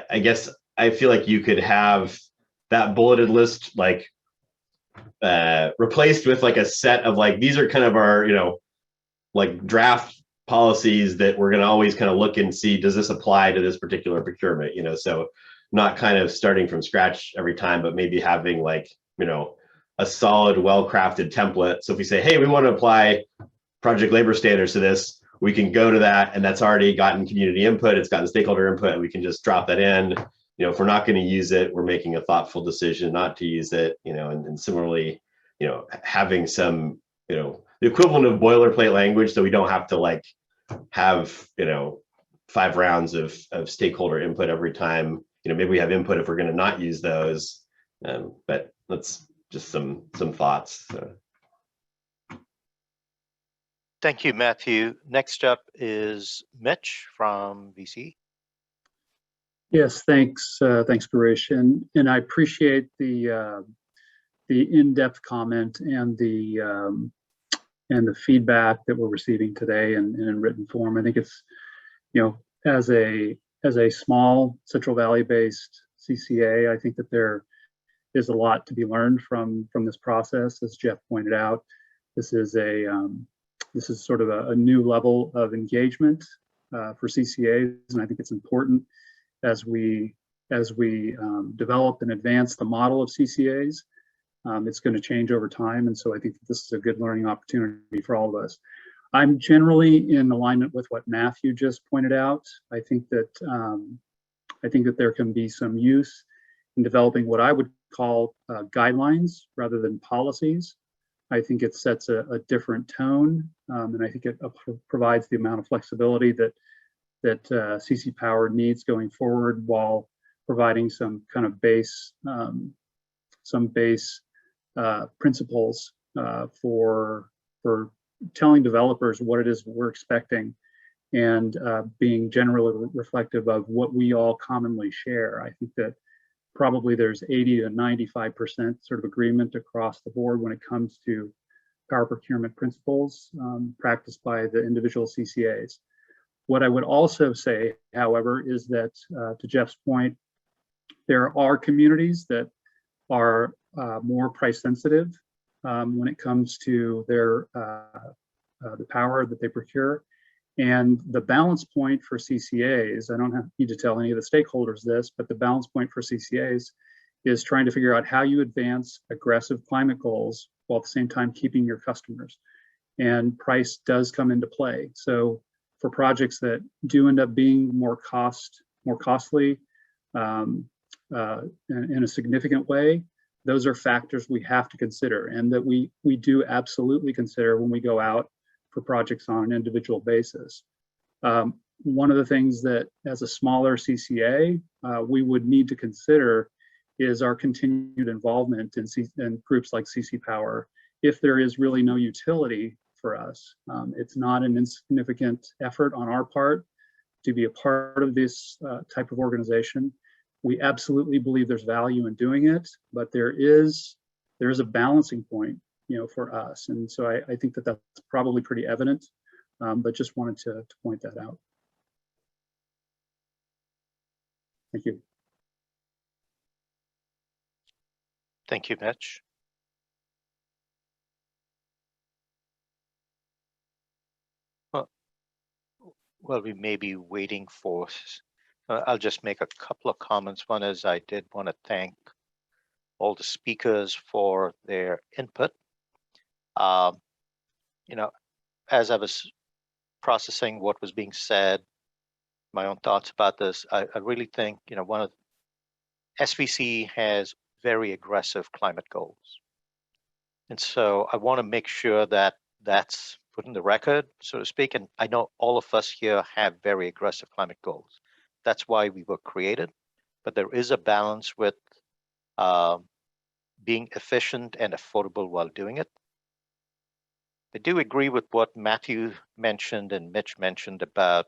I guess I feel like you could have that bulleted list like replaced with like a set of like, these are kind of our like draft policies that we're going to always kind of look and see, does this apply to this particular procurement? So not kind of starting from scratch every time, but maybe having like a solid, well-crafted template. So if we say, hey, we want to apply project labor standards to this, we can go to that, and that's already gotten community input, it's gotten stakeholder input, and we can just drop that in. You know, if we're not going to use it, we're making a thoughtful decision not to use it, you know, and similarly, you know, having some, you know, the equivalent of boilerplate language, so we don't have to like have, you know, 5 rounds of stakeholder input every time. You know, maybe we have input if we're going to not use those, but that's just some thoughts. So. Thank you, Matthew. Next up is Mitch from VC. Yes, thanks, thanks, Girish, and I appreciate the in-depth comment and the feedback that we're receiving today in written form. I think it's, you know, as a small Central Valley-based CCA, I think that there is a lot to be learned from this process. As Jeff pointed out, this is sort of a new level of engagement for CCAs, and I think it's important as we develop and advance the model of CCAs. It's going to change over time, and so I think that this is a good learning opportunity for all of us. I'm generally in alignment with what Matthew just pointed out. I think that there can be some use in developing what I would call guidelines rather than policies. I think it sets a different tone, and I think it provides the amount of flexibility that CC Power needs going forward, while providing some kind of base principles for telling developers what it is we're expecting, and being generally reflective of what we all commonly share. I think that probably there's 80 to 95% sort of agreement across the board when it comes to power procurement principles practiced by the individual CCAs. What I would also say, however, is that to Jeff's point, there are communities that are more price sensitive when it comes to their the power that they procure. And the balance point for CCAs, I don't need to tell any of the stakeholders this, but the balance point for CCAs is trying to figure out how you advance aggressive climate goals while at the same time keeping your customers. And price does come into play. So for projects that do end up being more costly in a significant way, those are factors we have to consider, and that we do absolutely consider when we go out for projects on an individual basis. One of the things that as a smaller CCA, we would need to consider is our continued involvement in groups like CC Power. If there is really no utility for us, it's not an insignificant effort on our part to be a part of this type of organization. We absolutely believe there's value in doing it, but there is a balancing point, you know, for us. And so I think that that's probably pretty evident, but just wanted to point that out. Thank you. Thank you, Mitch. Well, we may be waiting for, I'll just make a couple of comments. One is I did want to thank all the speakers for their input. You know, as I was processing what was being said, my own thoughts about this, I really think, you know, SVC has very aggressive climate goals. And so I want to make sure that that's put in the record, so to speak. And I know all of us here have very aggressive climate goals. That's why we were created. But there is a balance with being efficient and affordable while doing it. I do agree with what Matthew mentioned and Mitch mentioned about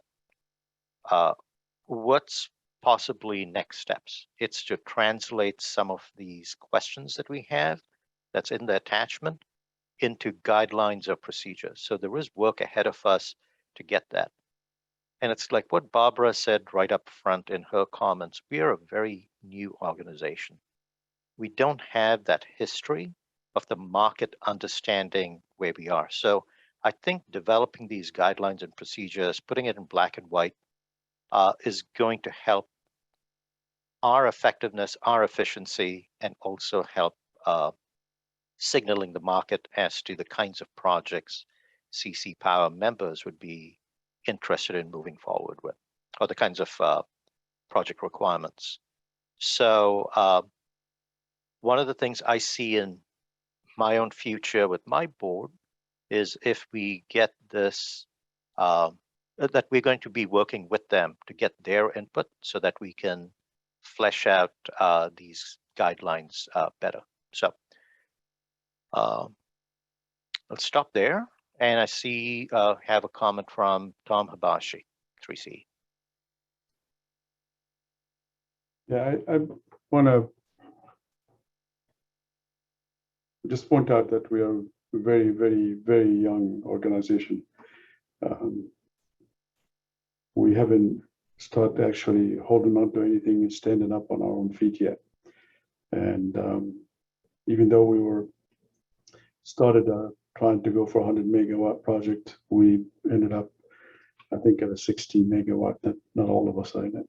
what's possibly next steps. It's to translate some of these questions that we have that's in the attachment into guidelines or procedures. So there is work ahead of us to get that. And it's like what Barbara said right up front in her comments. We are a very new organization. We don't have that history of the market understanding where we are. So I think developing these guidelines and procedures, putting it in black and white, is going to help our effectiveness, our efficiency, and also help signaling the market as to the kinds of projects CC Power members would be interested in moving forward with, or the kinds of project requirements. So one of the things I see in my own future with my board is if we get this, that we're going to be working with them to get their input so that we can flesh out these guidelines better. So let's stop there. And I see have a comment from Tom Habashi, 3C. Yeah, I want to just point out that we are a very, very, very young organization. We haven't started actually holding on to anything and standing up on our own feet yet. And even though we were started trying to go for a 100 megawatt project, we ended up, I think, at a 60 megawatt. Not all of us are in it.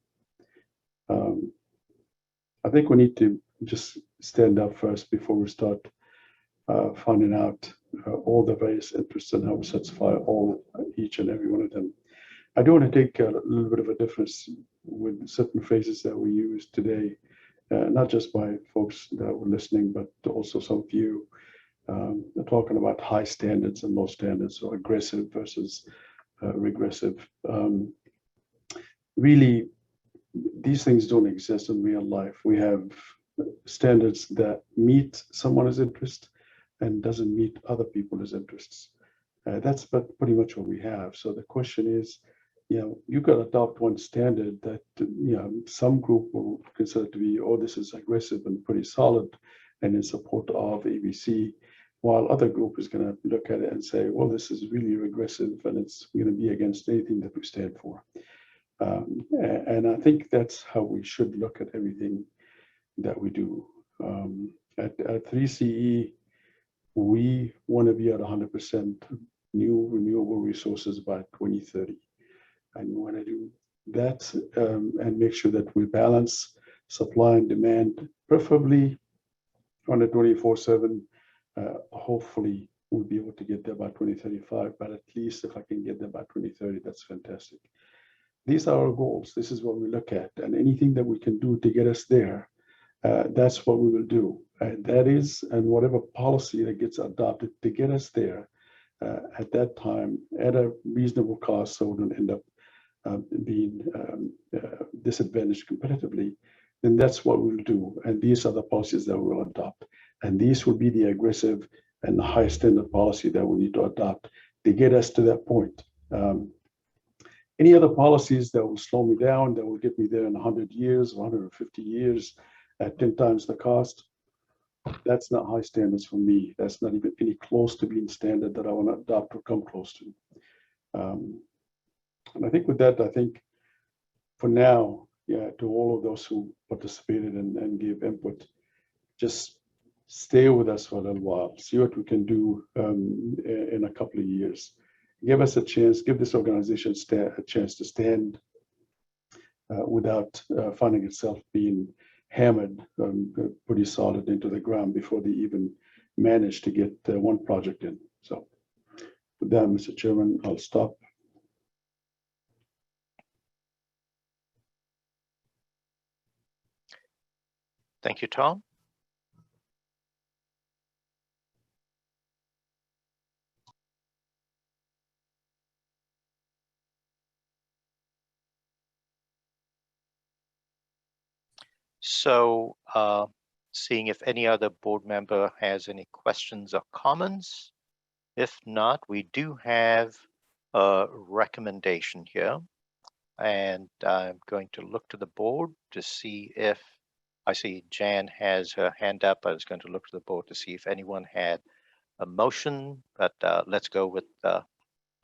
I think we need to just stand up first before we start finding out all the various interests and how we satisfy each and every one of them. I do want to take a little bit of a difference with certain phrases that we use today, not just by folks that were listening, but also some of you talking about high standards and low standards, or aggressive versus regressive. Really, these things don't exist in real life. We have standards that meet someone's interest and doesn't meet other people's interests. That's pretty much what we have. So the question is, you got to adopt one standard that some group will consider to be, oh, this is aggressive and pretty solid and in support of ABC, while other group is going to look at it and say, well, this is really regressive and it's going to be against anything that we stand for. And I think that's how we should look at everything that we do. At 3CE, we want to be at 100% new renewable resources by 2030. And we want to do that and make sure that we balance supply and demand, preferably on a 24/7. Hopefully, we'll be able to get there by 2035, but at least if I can get there by 2030, that's fantastic. These are our goals. This is what we look at, and anything that we can do to get us there, that's what we will do. And that is, and whatever policy that gets adopted to get us there at that time at a reasonable cost, so we don't end up being disadvantaged competitively, then that's what we'll do. And these are the policies that we'll adopt. And these will be the aggressive and the high standard policy that we need to adopt to get us to that point. Any other policies that will slow me down, that will get me there in 100 years, 150 years, at 10 times the cost, that's not high standards for me. That's not even any close to being standard that I want to adopt or come close to. And I think with that, I think for now, to all of those who participated and gave input, just stay with us for a little while, see what we can do in a couple of years. Give us a chance, give this organization a chance to stand without finding itself being hammered pretty solid into the ground before they even manage to get one project in. So with that, Mr. Chairman, I'll stop. Thank you, Tom. So seeing if any other board member has any questions or comments. If not, we do have a recommendation here. And I'm going to look to the board to see if, I see Jan has her hand up. I was going to look to the board to see if anyone had a motion, but let's go with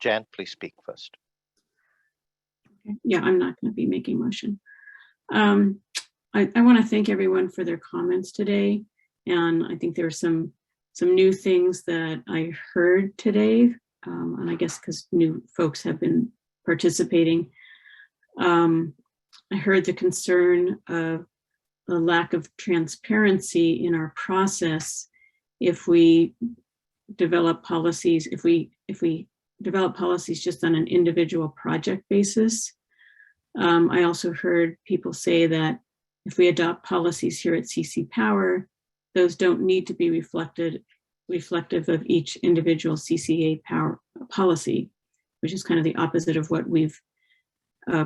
Jan. Please speak first. Yeah, I'm not going to be making motion. I want to thank everyone for their comments today. And I think there are some new things that I heard today. And I guess because new folks have been participating. I heard the concern of the lack of transparency in our process if we develop policies, if we develop policies just on an individual project basis. I also heard people say that if we adopt policies here at CC Power, those don't need to be reflective of each individual CCA power policy, which is kind of the opposite of what we've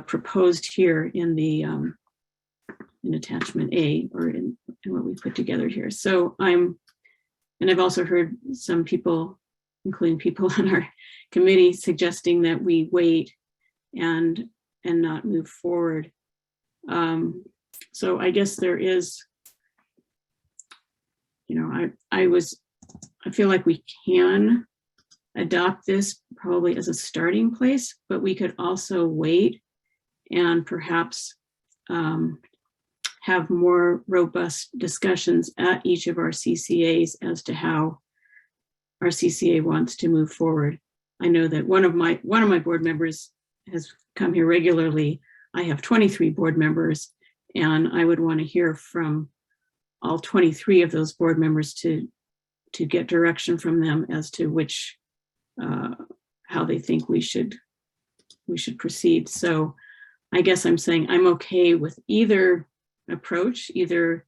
proposed here in the in attachment A, or in what we put together here. So I've also heard some people, including people on our committee, suggesting that we wait and not move forward. So I guess there is, you know, I feel like we can adopt this probably as a starting place, but we could also wait and perhaps have more robust discussions at each of our CCAs as to how our CCA wants to move forward. I know that one of my board members has come here regularly. I have 23 board members, and I would want to hear from all 23 of those board members to get direction from them as to which how they think we should proceed. So I guess I'm saying I'm okay with either approach, either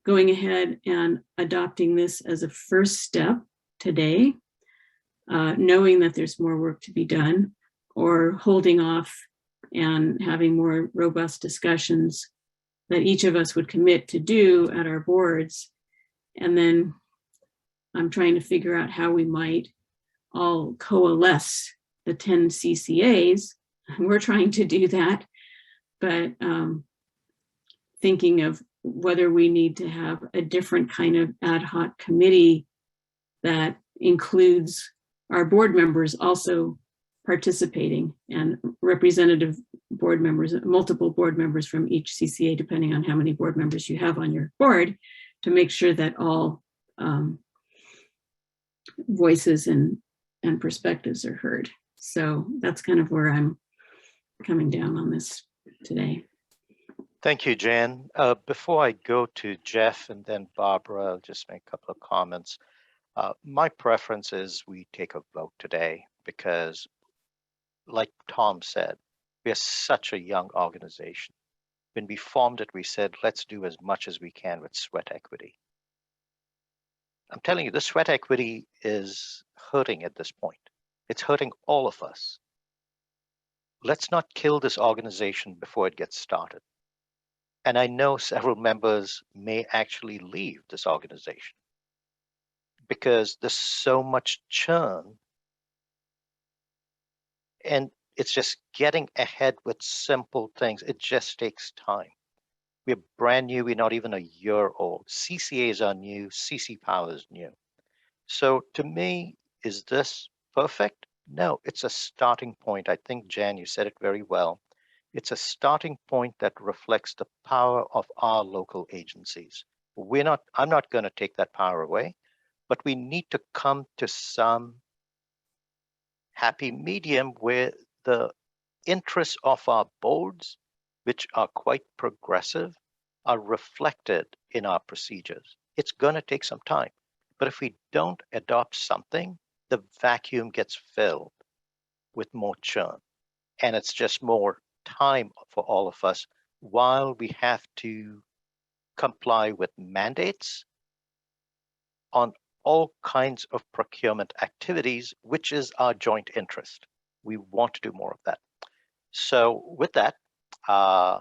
going ahead and adopting this as a first step today, knowing that there's more work to be done, or holding off and having more robust discussions that each of us would commit to do at our boards. And then I'm trying to figure out how we might all coalesce the 10 CCAs. We're trying to do that, but thinking of whether we need to have a different kind of ad hoc committee that includes our board members also participating, and representative board members, multiple board members from each CCA, depending on how many board members you have on your board, to make sure that all voices and perspectives are heard. So that's kind of where I'm coming down on this today. Thank you, Jan. Before I go to Jeff and then Barbara, I'll just make a couple of comments. My preference is we take a vote today because, like Tom said, we are such a young organization. When we formed it, we said, let's do as much as we can with sweat equity. I'm telling you, the sweat equity is hurting at this point. It's hurting all of us. Let's not kill this organization before it gets started. And I know several members may actually leave this organization because there's so much churn, and it's just getting ahead with simple things. It just takes time. We're brand new. We're not even a year old. CCAs are new. CC Power is new. So to me, is this perfect? No, it's a starting point. I think, Jan, you said it very well. It's a starting point that reflects the power of our local agencies. I'm not going to take that power away, but we need to come to some happy medium where the interests of our boards, which are quite progressive, are reflected in our procedures. It's going to take some time, but if we don't adopt something, the vacuum gets filled with more churn, and it's just more time for all of us while we have to comply with mandates on all kinds of procurement activities, which is our joint interest. We want to do more of that. So with that, I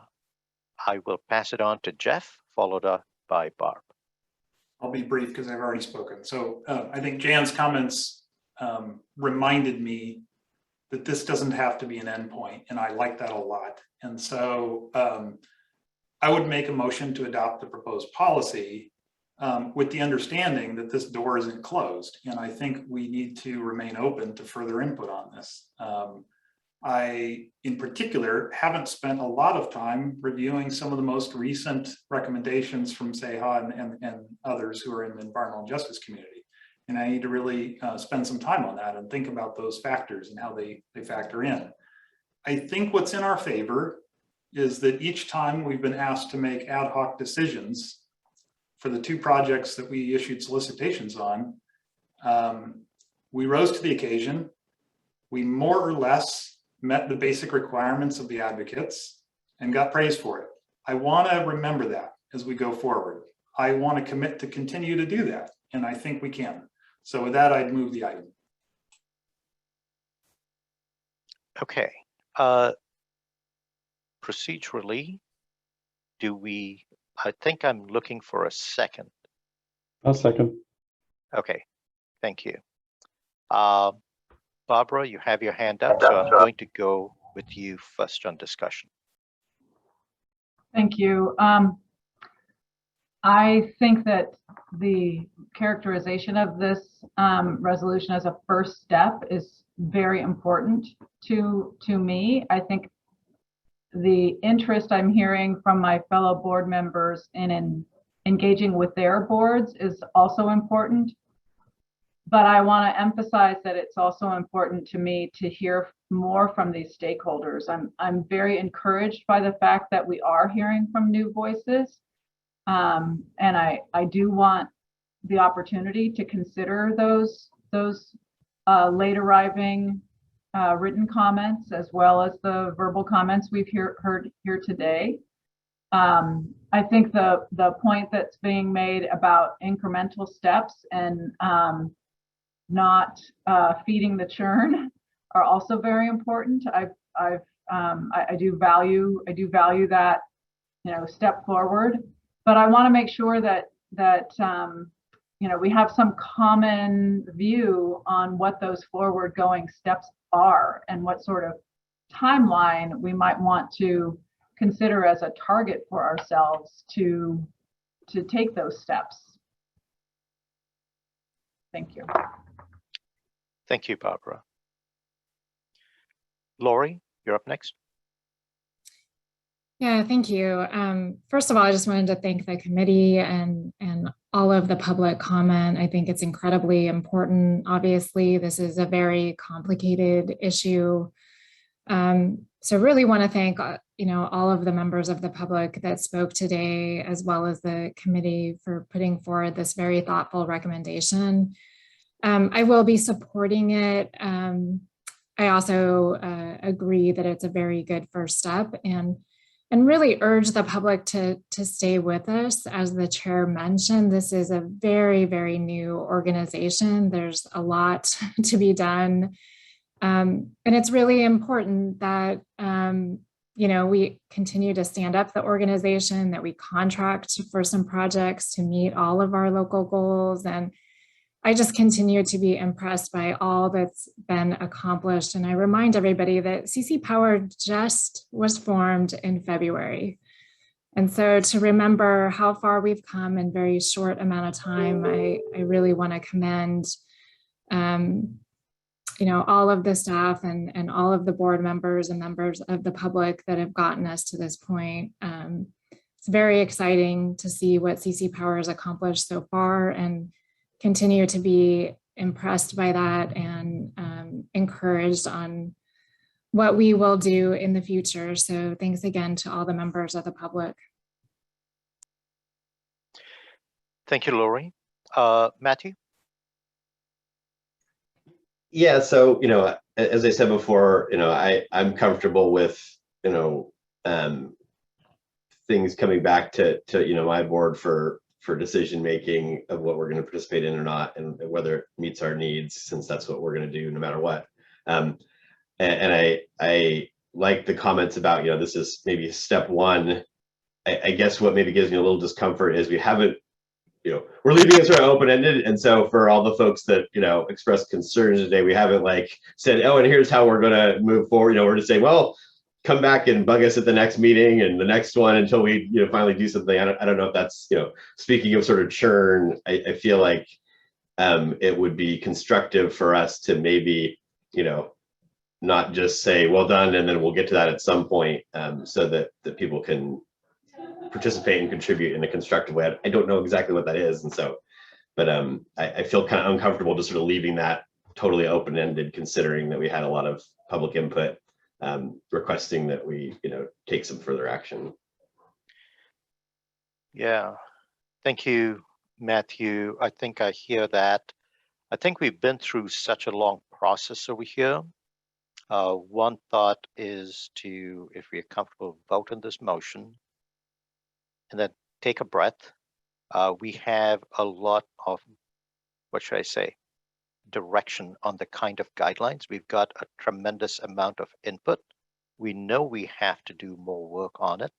will pass it on to Jeff, followed up by Barb. I'll be brief because I've already spoken. So I think Jan's comments reminded me that this doesn't have to be an endpoint, and I like that a lot. And so I would make a motion to adopt the proposed policy with the understanding that this door isn't closed. And I think we need to remain open to further input on this. I, in particular, haven't spent a lot of time reviewing some of the most recent recommendations from SEHA and others who are in the environmental justice community. And I need to really spend some time on that and think about those factors and how they factor in. I think what's in our favor is that each time we've been asked to make ad hoc decisions for the 2 projects that we issued solicitations on, we rose to the occasion. We more or less met the basic requirements of the advocates and got praise for it. I want to remember that as we go forward. I want to commit to continue to do that, and I think we can. So with that, I'd move the item. Okay. Procedurally, I think I'm looking for a second. I'll second. Okay, thank you. Barbara, you have your hand up, so I'm going to go with you first on discussion. Thank you. I think that the characterization of this resolution as a first step is very important to me. I think the interest I'm hearing from my fellow board members in engaging with their boards is also important. But I want to emphasize that it's also important to me to hear more from these stakeholders. I'm very encouraged by the fact that we are hearing from new voices. And I do want the opportunity to consider those late arriving written comments as well as the verbal comments we've heard here today. I think the point that's being made about incremental steps and not feeding the churn are also very important. I do value that, step forward, but I want to make sure that we have some common view on what those forward going steps are and what sort of timeline we might want to consider as a target for ourselves to take those steps. Thank you. Thank you, Barbara. Lori, you're up next. Yeah, thank you. First of all, I just wanted to thank the committee and all of the public comment. I think it's incredibly important. Obviously, this is a very complicated issue. So really want to thank all of the members of the public that spoke today, as well as the committee for putting forward this very thoughtful recommendation. I will be supporting it. I also agree that it's a very good first step and really urge the public to stay with us. As the chair mentioned, this is a very, very new organization. There's a lot to be done. And it's really important that, we continue to stand up the organization, that we contract for some projects to meet all of our local goals. And I just continue to be impressed by all that's been accomplished. And I remind everybody that CC Power just was formed in February. And so to remember how far we've come in a very short amount of time, I really want to commend all of the staff and all of the board members and members of the public that have gotten us to this point. It's very exciting to see what CC Power has accomplished so far and continue to be impressed by that and encouraged on what we will do in the future. So thanks again to all the members of the public. Thank you, Lori. Matthew? Yeah, so, as I said before, I'm comfortable with, things coming back to my board for decision making of what we're going to participate in or not, and whether it meets our needs, since that's what we're going to do no matter what. And I like the comments about, this is maybe step one. I guess what maybe gives me a little discomfort is we haven't, we're leaving it sort of open-ended. And so for all the folks that, expressed concerns today, we haven't said, oh, and here's how we're going to move forward. We're just saying, well, come back and bug us at the next meeting and the next one until we finally do something. I don't know if that's, speaking of sort of churn, I feel like it would be constructive for us to maybe, not just say, well done, and then we'll get to that at some point, so that people can participate and contribute in a constructive way. I don't know exactly what that is. And so, but I feel kind of uncomfortable just sort of leaving that totally open-ended, considering that we had a lot of public input requesting that we, take some further action. Yeah, thank you, Matthew. I think I hear that. I think we've been through such a long process over here One thought is to, if we are comfortable, vote on this motion and then take a breath. We have a lot of, what should I say, direction on the kind of guidelines. We've got a tremendous amount of input. We know we have to do more work on it.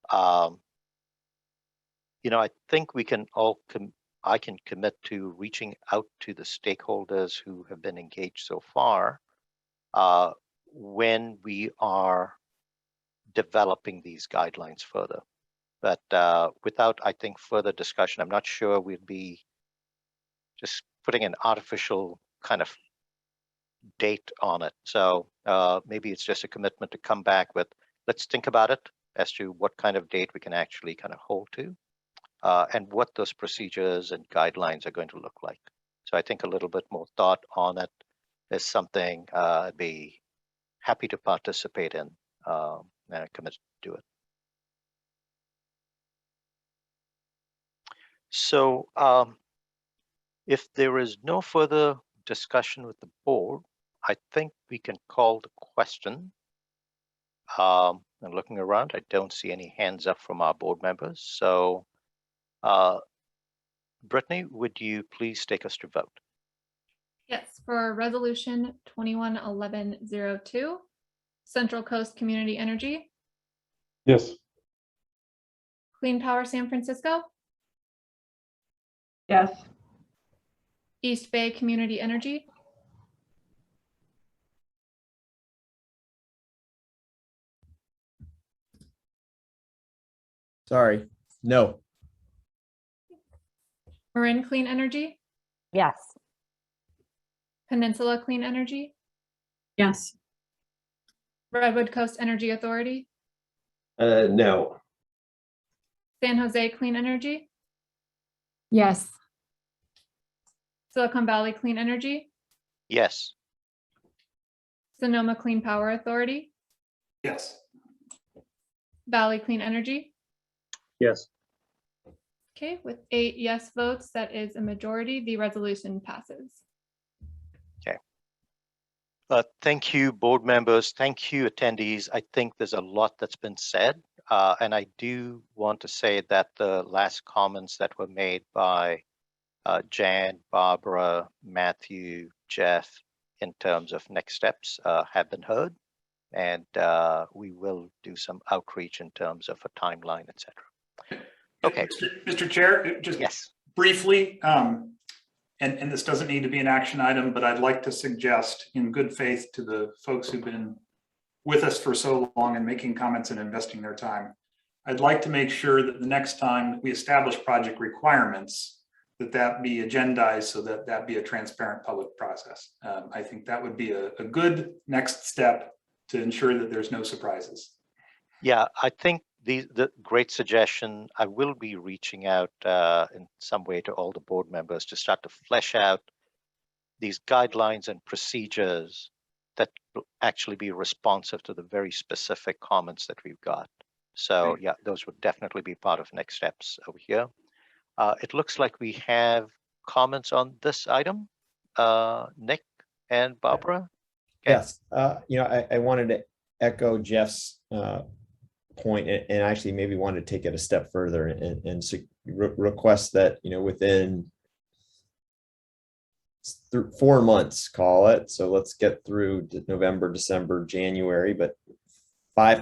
I think we can all, I can commit to reaching out to the stakeholders who have been engaged so far when we are developing these guidelines further. But without, I think, further discussion, I'm not sure we'd be just putting an artificial kind of date on it. So maybe it's just a commitment to come back with, let's think about it as to what kind of date we can actually kind of hold to and what those procedures and guidelines are going to look like. So I think a little bit more thought on it is something I'd be happy to participate in and commit to it. So if there is no further discussion with the board, I think we can call the question. And looking around, I don't see any hands up from our board members. So Brittany, would you please take us to vote? Yes, for resolution 211102, Central Coast Community Energy. Yes. Clean Power San Francisco. Yes. East Bay Community Energy. Sorry, no. Marin Clean Energy. Yes. Peninsula Clean Energy. Yes. Redwood Coast Energy Authority. No. San Jose Clean Energy. Yes. Silicon Valley Clean Energy. Yes. Sonoma Clean Power Authority. Yes. Valley Clean Energy. Yes. Okay, with 8 yes votes, that is a majority. The resolution passes. Okay. Thank you, board members. Thank you, attendees. I think there's a lot that's been said. And I do want to say that the last comments that were made by Jan, Barbara, Matthew, Jeff, in terms of next steps have been heard. And we will do some outreach in terms of a timeline, etc. Okay. Mr. Chair, just briefly, and this doesn't need to be an action item, but I'd like to suggest in good faith to the folks who've been with us for so long and making comments and investing their time, I'd like to make sure that the next time we establish project requirements, that be agendized so that be a transparent public process. I think that would be a good next step to ensure that there's no surprises. Yeah, I think the great suggestion. I will be reaching out in some way to all the board members to start to flesh out these guidelines and procedures that will actually be responsive to the very specific comments that we've got. So yeah, those would definitely be part of next steps over here. It looks like we have comments on this item. Nick and Barbara? Okay. Yes, I wanted to echo Jeff's point and actually maybe wanted to take it a step further and request that, within 4 months, call it. So let's get through November, December, January, but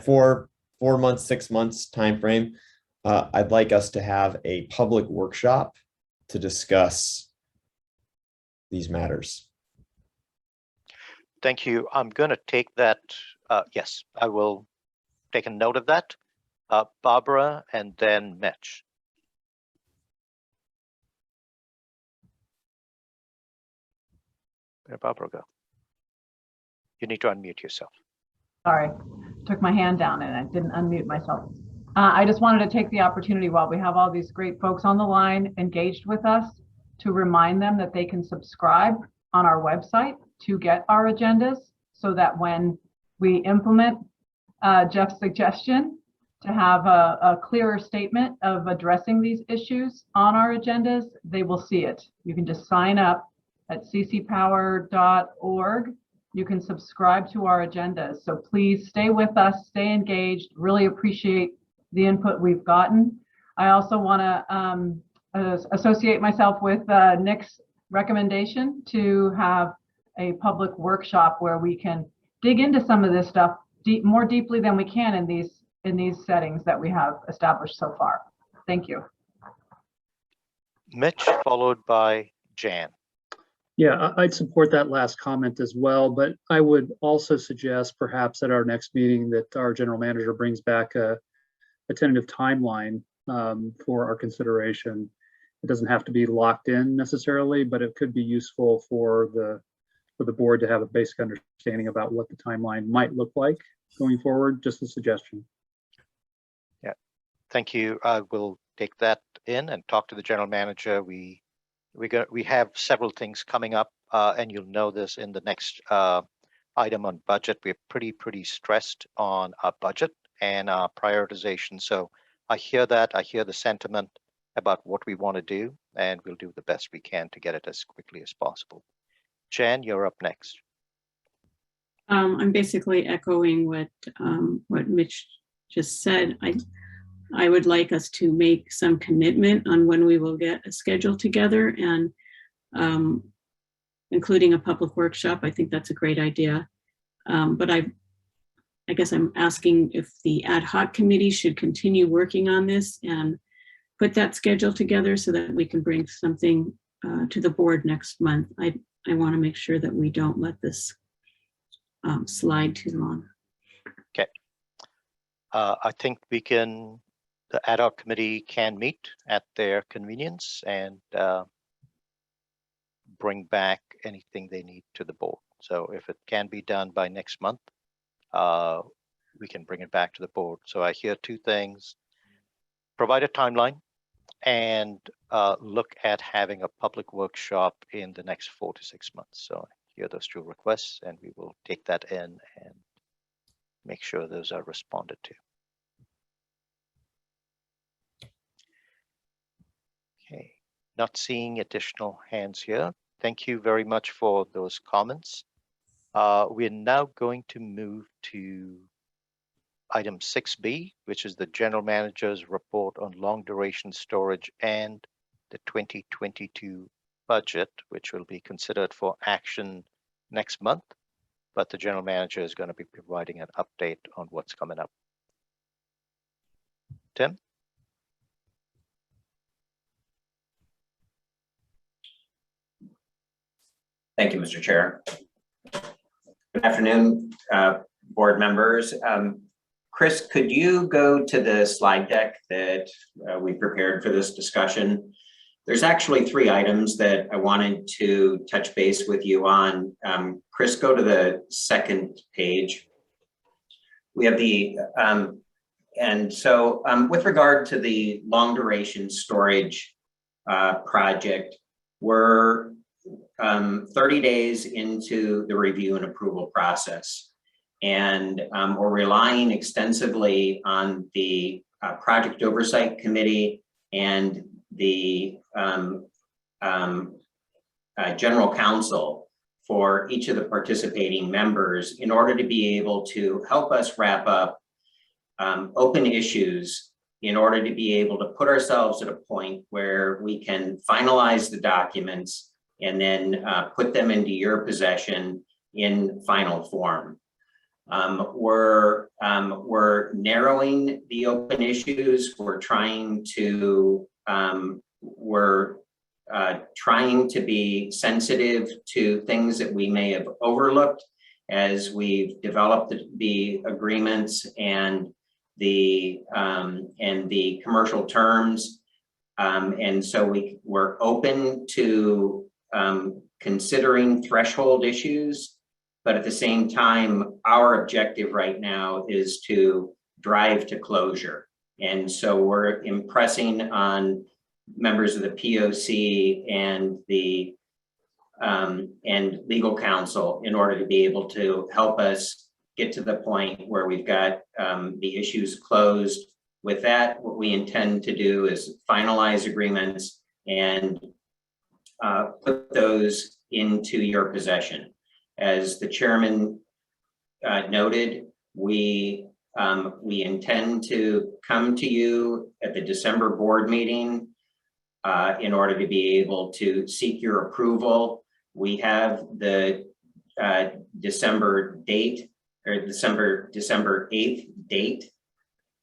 4 months, 6 months timeframe. I'd like us to have a public workshop to discuss these matters. Thank you. I'm going to take that. Yes, I will take a note of that. Barbara and then Mitch. Where'd Barbara go? You need to unmute yourself. Sorry, took my hand down and I didn't unmute myself. I just wanted to take the opportunity while we have all these great folks on the line engaged with us to remind them that they can subscribe on our website to get our agendas so that when we implement Jeff's suggestion to have a clearer statement of addressing these issues on our agendas, they will see it. You can just sign up at ccpower.org You can subscribe to our agendas. So please stay with us, stay engaged, really appreciate the input we've gotten. I also want to associate myself with Nick's recommendation to have a public workshop where we can dig into some of this stuff more deeply than we can in these settings that we have established so far. Thank you. Mitch, followed by Jan. Yeah, I'd support that last comment as well, but I would also suggest perhaps at our next meeting that our general manager brings back a tentative timeline for our consideration. It doesn't have to be locked in necessarily, but it could be useful for the board to have a basic understanding about what the timeline might look like going forward. Just a suggestion. Yeah, thank you. I will take that in and talk to the general manager. We have several things coming up, and you'll know this in the next item on budget. We're pretty stressed on our budget and our prioritization. So I hear that. I hear the sentiment about what we want to do, and we'll do the best we can to get it as quickly as possible. Jan, you're up next. I'm basically echoing what Mitch just said. I would like us to make some commitment on when we will get a schedule together, and including a public workshop. I think that's a great idea. But I guess I'm asking if the ad hoc committee should continue working on this and put that schedule together so that we can bring something to the board next month. I want to make sure that we don't let this slide too long. Okay. I think the ad hoc committee can meet at their convenience and bring back anything they need to the board. So if it can be done by next month, we can bring it back to the board. So I hear two things: provide a timeline and look at having a public workshop in the next 4 to 6 months. So I hear those two requests, and we will take that in and make sure those are responded to. Okay, not seeing additional hands here. Thank you very much for those comments. We're now going to move to item 6B, which is the general manager's report on long duration storage and the 2022 budget, which will be considered for action next month. But the general manager is going to be providing an update on what's coming up. Tim? Thank you, Mr. Chair. Good afternoon, board members. Chris, could you go to the slide deck that we prepared for this discussion? There's actually 3 items that I wanted to touch base with you on. Chris, go to the second page. We have the, with regard to the long duration storage project, we're 30 days into the review and approval process. And we're relying extensively on the Project Oversight Committee and the General Counsel for each of the participating members in order to be able to help us wrap up open issues, in order to be able to put ourselves at a point where we can finalize the documents and then put them into your possession in final form. We're narrowing the open issues. We're trying to be sensitive to things that we may have overlooked as we've developed the agreements and the commercial terms. And so we're open to considering threshold issues, but at the same time, our objective right now is to drive to closure. And so we're impressing on members of the POC and the and legal counsel in order to be able to help us get to the point where we've got the issues closed. With that, what we intend to do is finalize agreements and put those into your possession. As the chairman noted, we intend to come to you at the December board meeting in order to be able to seek your approval. We have the December date, or December 8th date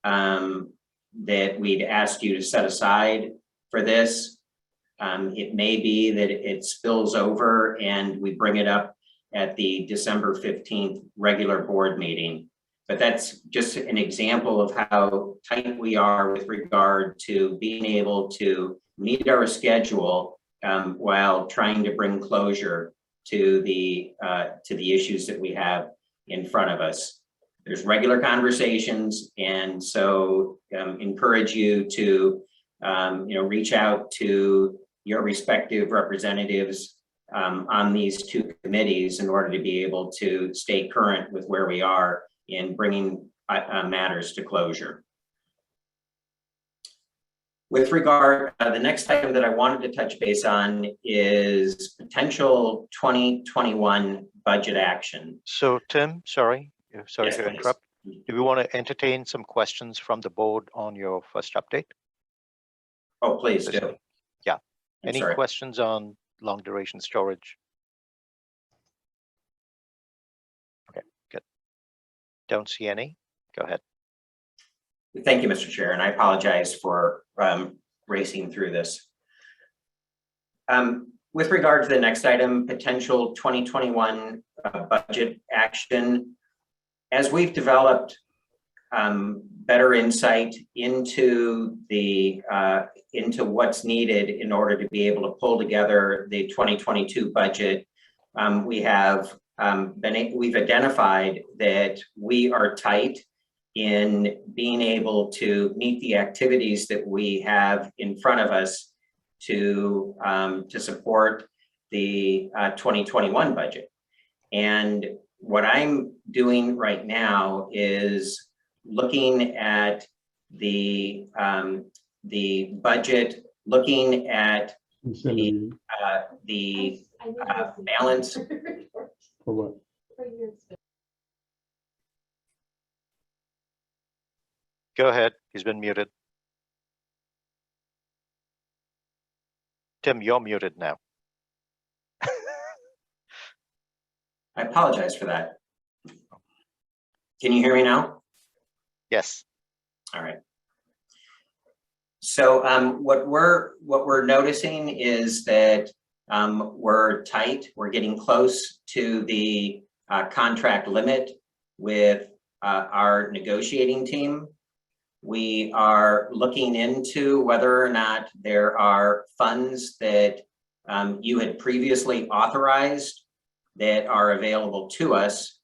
that we'd asked you to set aside for this. It may be that it spills over and we bring it up at the December 15th regular board meeting. But that's just an example of how tight we are with regard to being able to meet our schedule while trying to bring closure to the issues that we have in front of us. There's regular conversations, and so encourage you to reach out to your respective representatives on these two committees in order to be able to stay current with where we are in bringing matters to closure. With regard, the next item that I wanted to touch base on is potential 2021 budget action. So Tim, sorry Yes, to please. interrupt. Do we want to entertain some questions from the board on your first update? Oh, please do. Yeah. I'm Any sorry. questions on long duration storage? Okay, good. Don't see any. Go ahead. Thank you, Mr. Chair, and I apologize for racing through this. With regard to the next item, potential 2021 budget action, as we've developed better insight into into what's needed in order to be able to pull together the 2022 budget, we've identified that we are tight in being able to meet the activities that we have in front of us to support the 2021 budget. And what I'm doing right now is looking at the budget, looking at the balance. For what? Go ahead. He's been muted. Tim, you're muted now. I apologize for that. Can you hear me now? Yes. All right. So what we're noticing is that we're tight. We're getting close to the contract limit with our negotiating team. We are looking into whether or not there are funds that you had previously authorized that are available to us.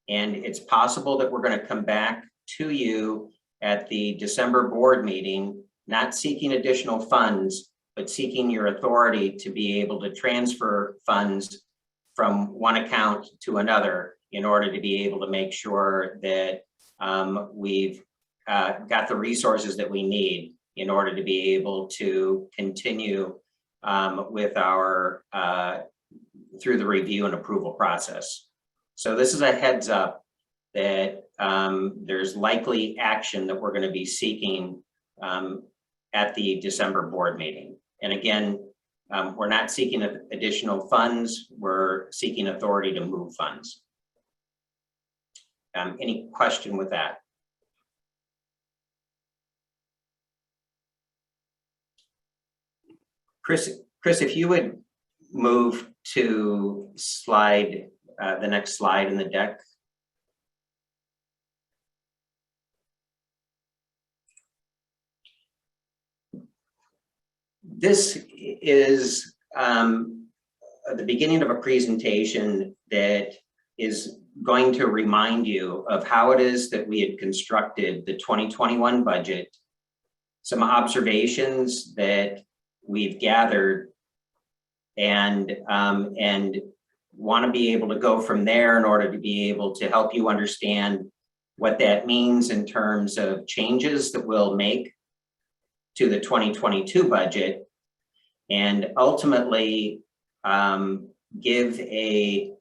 And it's possible that we're going to come back to you at the December board meeting, not seeking additional funds, but seeking your authority to be able to transfer funds from one account to another in order to be able to make sure that we've got the resources that we need in order to be able to continue with our through the review and approval process. So this is a heads up that there's likely action that we're going to be seeking at the December board meeting. And again, we're not seeking additional funds, we're seeking authority to move funds. Any question with that? Chris, if you would move to slide, the next slide in the deck. This is the beginning of a presentation that is going to remind you of how it is that we had constructed the 2021 budget, some observations that we've gathered, and want to be able to go from there in order to be able to help you understand what that means in terms of changes that we'll make to the 2022 budget, and ultimately give a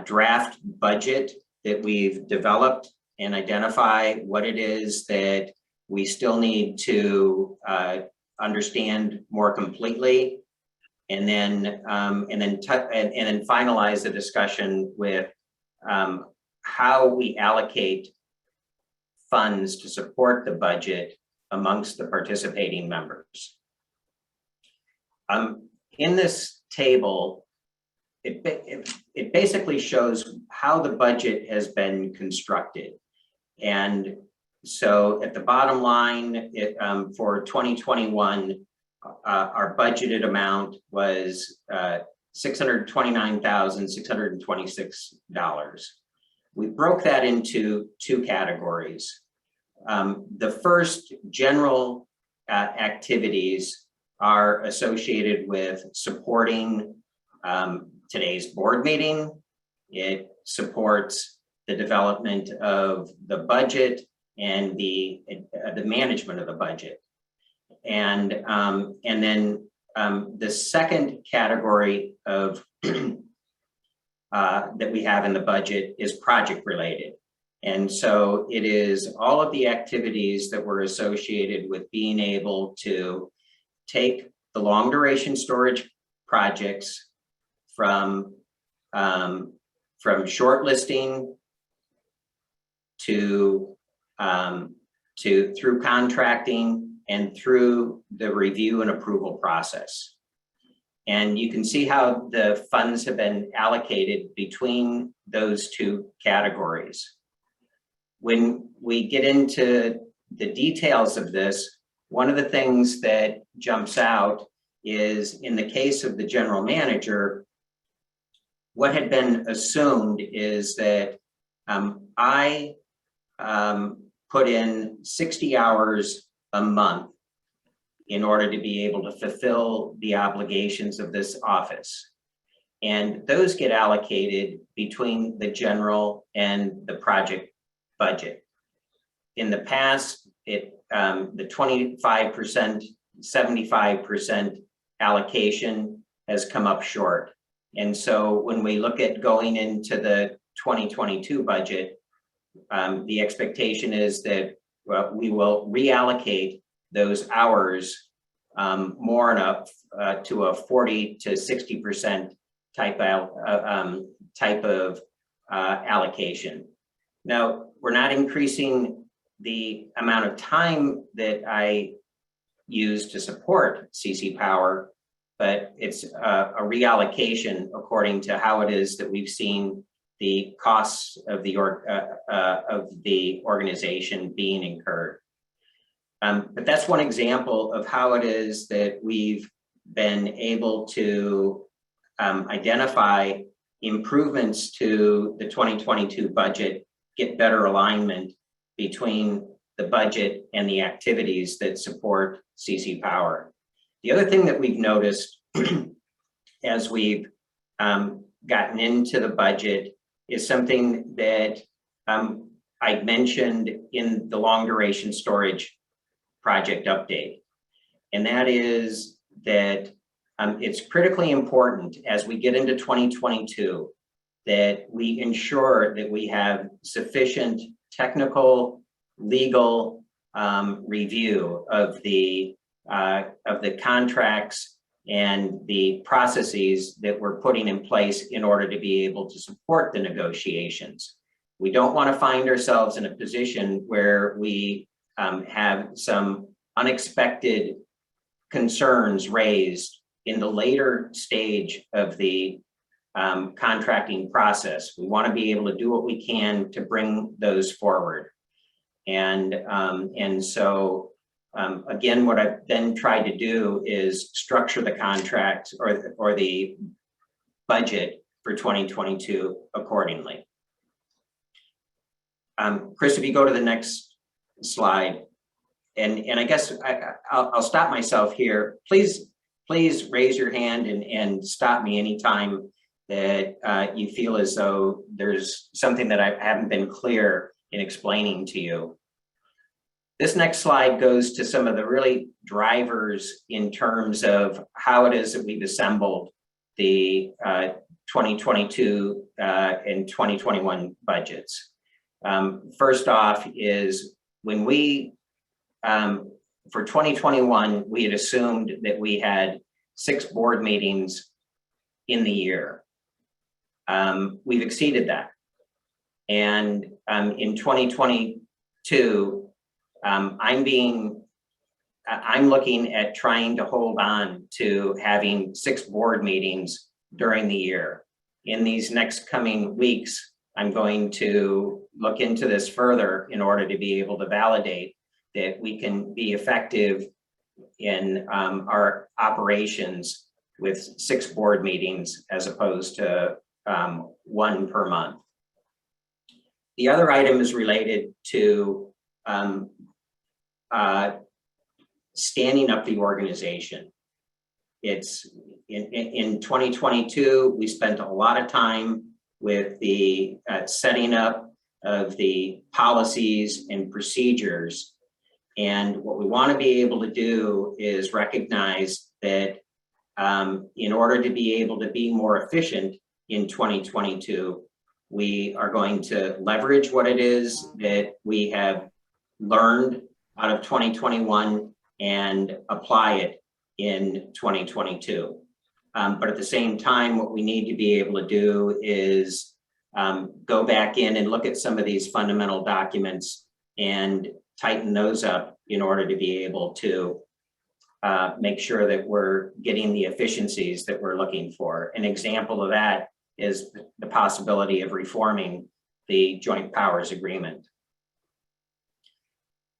draft budget that we've developed and identify what it is that we still need to understand more completely, and then finalize the discussion with how we allocate funds to support the budget amongst the participating members. In this table, it basically shows how the budget has been constructed. And so at the bottom line, for 2021, our budgeted amount was $629,626. We broke that into two categories. The first, general activities, are associated with supporting today's board meeting. It supports the development of the budget and the management of the budget. And then the second category of that we have in the budget is project related. And so it is all of the activities that were associated with being able to take the long duration storage projects from shortlisting to through contracting and through the review and approval process. And you can see how the funds have been allocated between those two categories. When we get into the details of this, one of the things that jumps out is, in the case of the general manager, what had been assumed is that I put in 60 hours a month in order to be able to fulfill the obligations of this office. And those get allocated between the general and the project budget. In the past, the 25%, 75% allocation has come up short. And so when we look at going into the 2022 budget, the expectation is that we will reallocate those hours more enough to a 40 to 60% type of allocation. Now, we're not increasing the amount of time that I use to support CC Power, but it's a reallocation according to how it is that we've seen the costs of the organization being incurred. But that's one example of how it is that we've been able to identify improvements to the 2022 budget, get better alignment between the budget and the activities that support CC Power. The other thing that we've noticed as we've gotten into the budget is something that I mentioned in the long duration storage project update. And that is that it's critically important as we get into 2022 that we ensure that we have sufficient technical, legal review of the contracts and the processes that we're putting in place in order to be able to support the negotiations. We don't want to find ourselves in a position where we have some unexpected concerns raised in the later stage of the contracting process. We want to be able to do what we can to bring those forward. And so again, what I've then tried to do is structure the contract or the budget for 2022 accordingly. Chris, if you go to the next slide, and I guess I'll stop myself here. Please raise your hand and stop me anytime that you feel as though there's something that I haven't been clear in explaining to you. This next slide goes to some of the really drivers in terms of how it is that we've assembled the 2022 and 2021 budgets. First off is when we, for 2021, we had assumed that we had 6 board meetings in the year. We've exceeded that. And in 2022, I'm looking at trying to hold on to having 6 board meetings during the year. In these next coming weeks, I'm going to look into this further in order to be able to validate that we can be effective in our operations with 6 board meetings as opposed to 1 per month. The other item is related to standing up the organization. It's in 2022, we spent a lot of time with the setting up of the policies and procedures. And what we want to be able to do is recognize that in order to be able to be more efficient in 2022, we are going to leverage what it is that we have learned out of 2021 and apply it in 2022. But at the same time, what we need to be able to do is go back in and look at some of these fundamental documents and tighten those up in order to be able to make sure that we're getting the efficiencies that we're looking for. An example of that is the possibility of reforming the Joint Powers Agreement.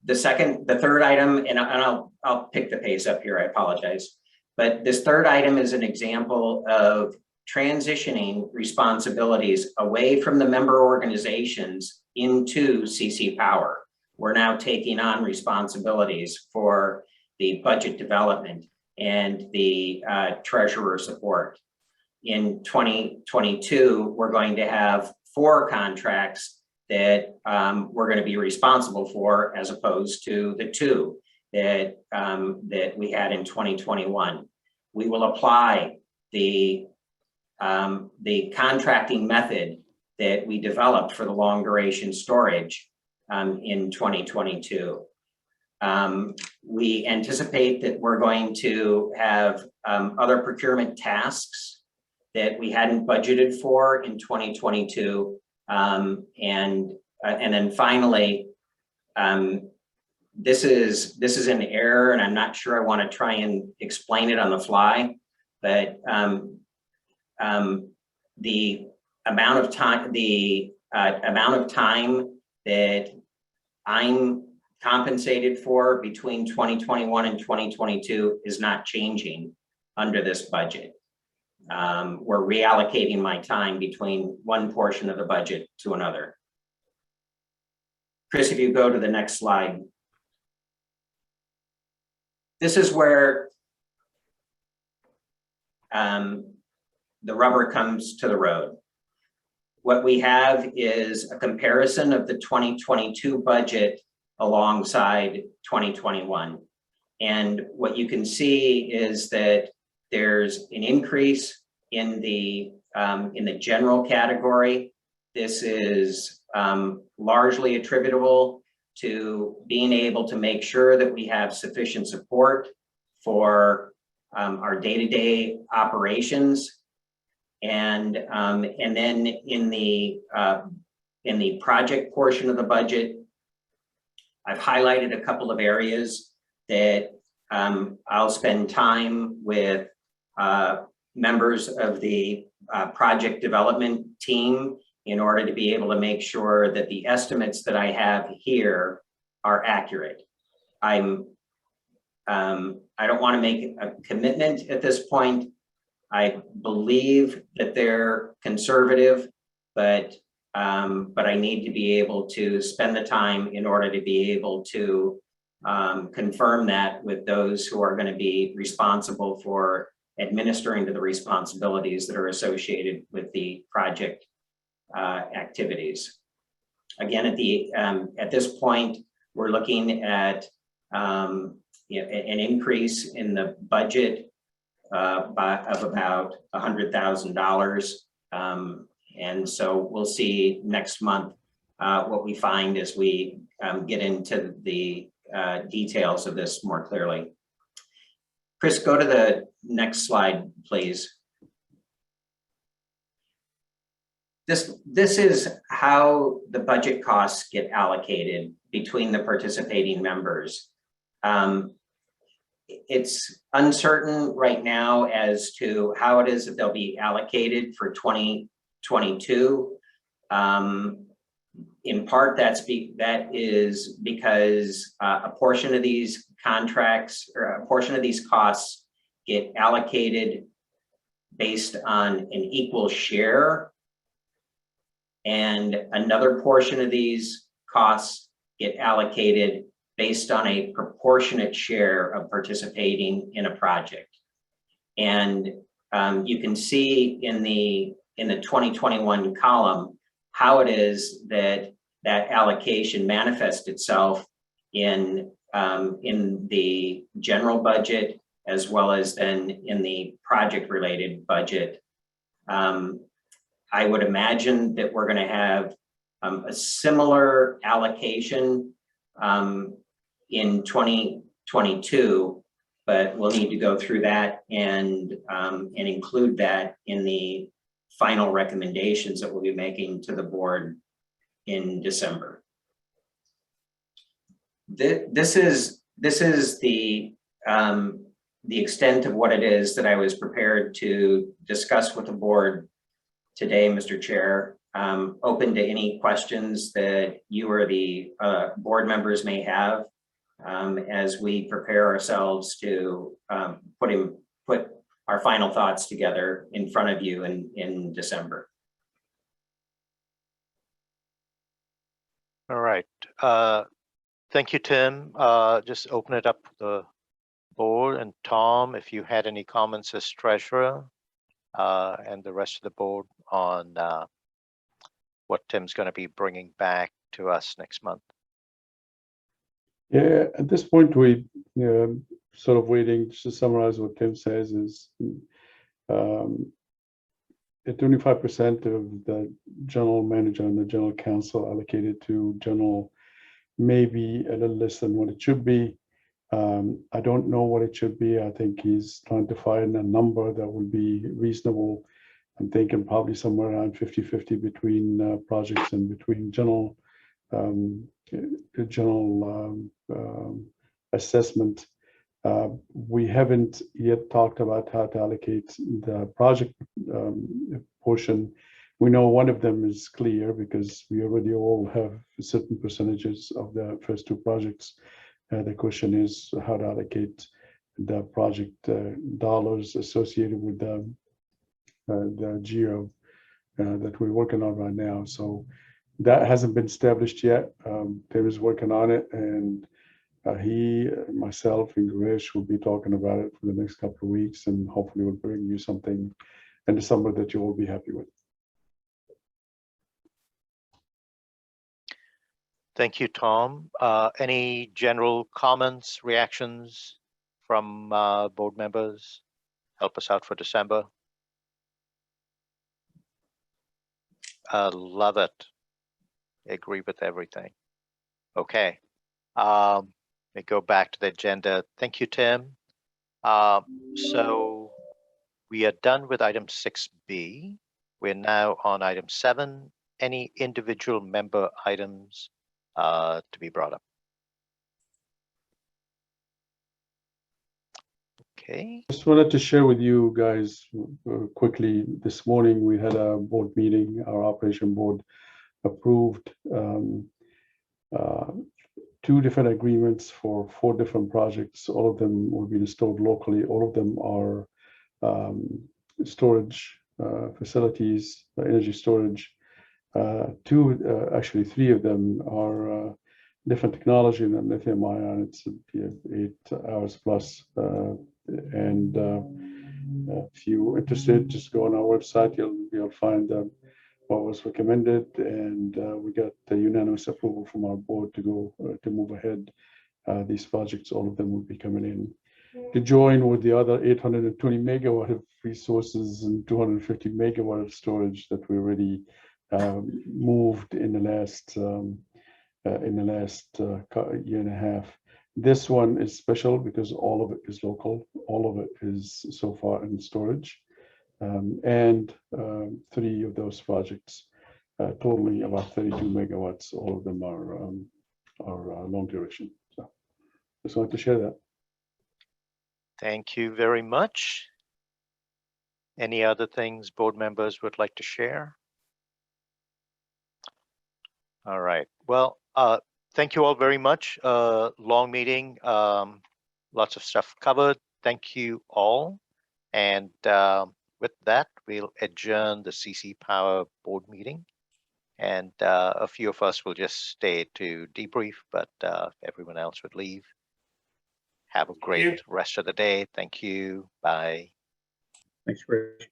The third item, and I'll pick the pace up here, I apologize. But this third item is an example of transitioning responsibilities away from the member organizations into CC Power. We're now taking on responsibilities for the budget development and the treasurer support. In 2022, we're going to have 4 contracts that we're going to be responsible for, as opposed to the 2 that we had in 2021. We will apply the contracting method that we developed for the long duration storage in 2022. We anticipate that we're going to have other procurement tasks that we hadn't budgeted for in 2022. And then finally, this is an error, and I'm not sure I want to try and explain it on the fly, but the amount of time that I'm compensated for between 2021 and 2022 is not changing under this budget. We're reallocating my time between one portion of the budget to another. Chris, if you go to the next slide. This is where the rubber comes to the road. What we have is a comparison of the 2022 budget alongside 2021. And what you can see is that there's an increase in the general category. This is largely attributable to being able to make sure that we have sufficient support for our day-to-day operations. And then in the project portion of the budget, I've highlighted a couple of areas that I'll spend time with members of the project development team in order to be able to make sure that the estimates that I have here are accurate. I don't want to make a commitment at this point. I believe that they're conservative, but I need to be able to spend the time in order to be able to confirm that with those who are going to be responsible for administering to the responsibilities that are associated with the project activities. Again, at this point, we're looking at an increase in the budget of about $100,000. And so we'll see next month what we find as we get into the details of this more clearly. Chris, go to the next slide, please. This is how the budget costs get allocated between the participating members. It's uncertain right now as to how it is that they'll be allocated for 2022. In part, that is because a portion of these contracts or a portion of these costs get allocated based on an equal share, and another portion of these costs get allocated based on a proportionate share of participating in a project. And you can see in the 2021 column how it is that that allocation manifests itself in the general budget as well as then in the project-related budget. I would imagine that we're going to have a similar allocation in 2022, but we'll need to go through that and include that in the final recommendations that we'll be making to the board in December. This is the extent of what it is that I was prepared to discuss with the board today, Mr. Chair. Open to any questions that you or the board members may have as we prepare ourselves to put our final thoughts together in front of you in December. All right. Thank you, Tim. Just open it up to the board, and Tom, if you had any comments as treasurer, and the rest of the board on what Tim's going to be bringing back to us next month. Yeah, at this point, we sort of waiting just to summarize what Tim says is at 25% of the general manager and the general counsel allocated to general, maybe a little less than what it should be. I don't know what it should be. I think he's trying to find a number that would be reasonable. I'm thinking probably somewhere around 50-50 between projects and between general assessment. We haven't yet talked about how to allocate the project portion. We know one of them is clear because we already all have certain percentages of the first two projects. The question is how to allocate the project dollars associated with the GEO that we're working on right now. So that hasn't been established yet. Tim is working on it, and he, myself, and Girish will be talking about it for the next couple of weeks, and hopefully we'll bring you something in December that you will be happy with. Thank you, Tom. Any general comments, reactions from board members? Help us out for December. Love it. Agree with everything. Okay. Let me go back to the agenda. Thank you, Tim. So we are done with item 6B. We're now on item 7. Any individual member items to be brought up? Okay. Just wanted to share with you guys quickly. This morning we had a board meeting. Our operation board approved 2 different agreements for 4 different projects. All of them will be installed locally. All of them are storage facilities, energy storage. 2, actually 3 of them are different technology than lithium ion. It's 8 hours plus. And if you're interested, just go on our website. You'll find what was recommended, and we got the unanimous approval from our board to go to move ahead. These projects, all of them will be coming in. to join with the other 820 megawatt of resources and 250 megawatt of storage that we already moved in the last year and a half. This one is special because all of it is local. All of it is so far in storage. And 3 of those projects, totaling about 32 megawatts, all of them are long duration. So just wanted to share that. Thank you very much. Any other things board members would like to share? All right. Well, thank you all very much. Long meeting, lots of stuff covered. Thank you all. And with that, we'll adjourn the CC Power board meeting. And a few of us will just stay to debrief, but everyone else would leave. Have a great rest of the day. Thank you. Bye. Thanks, Rich.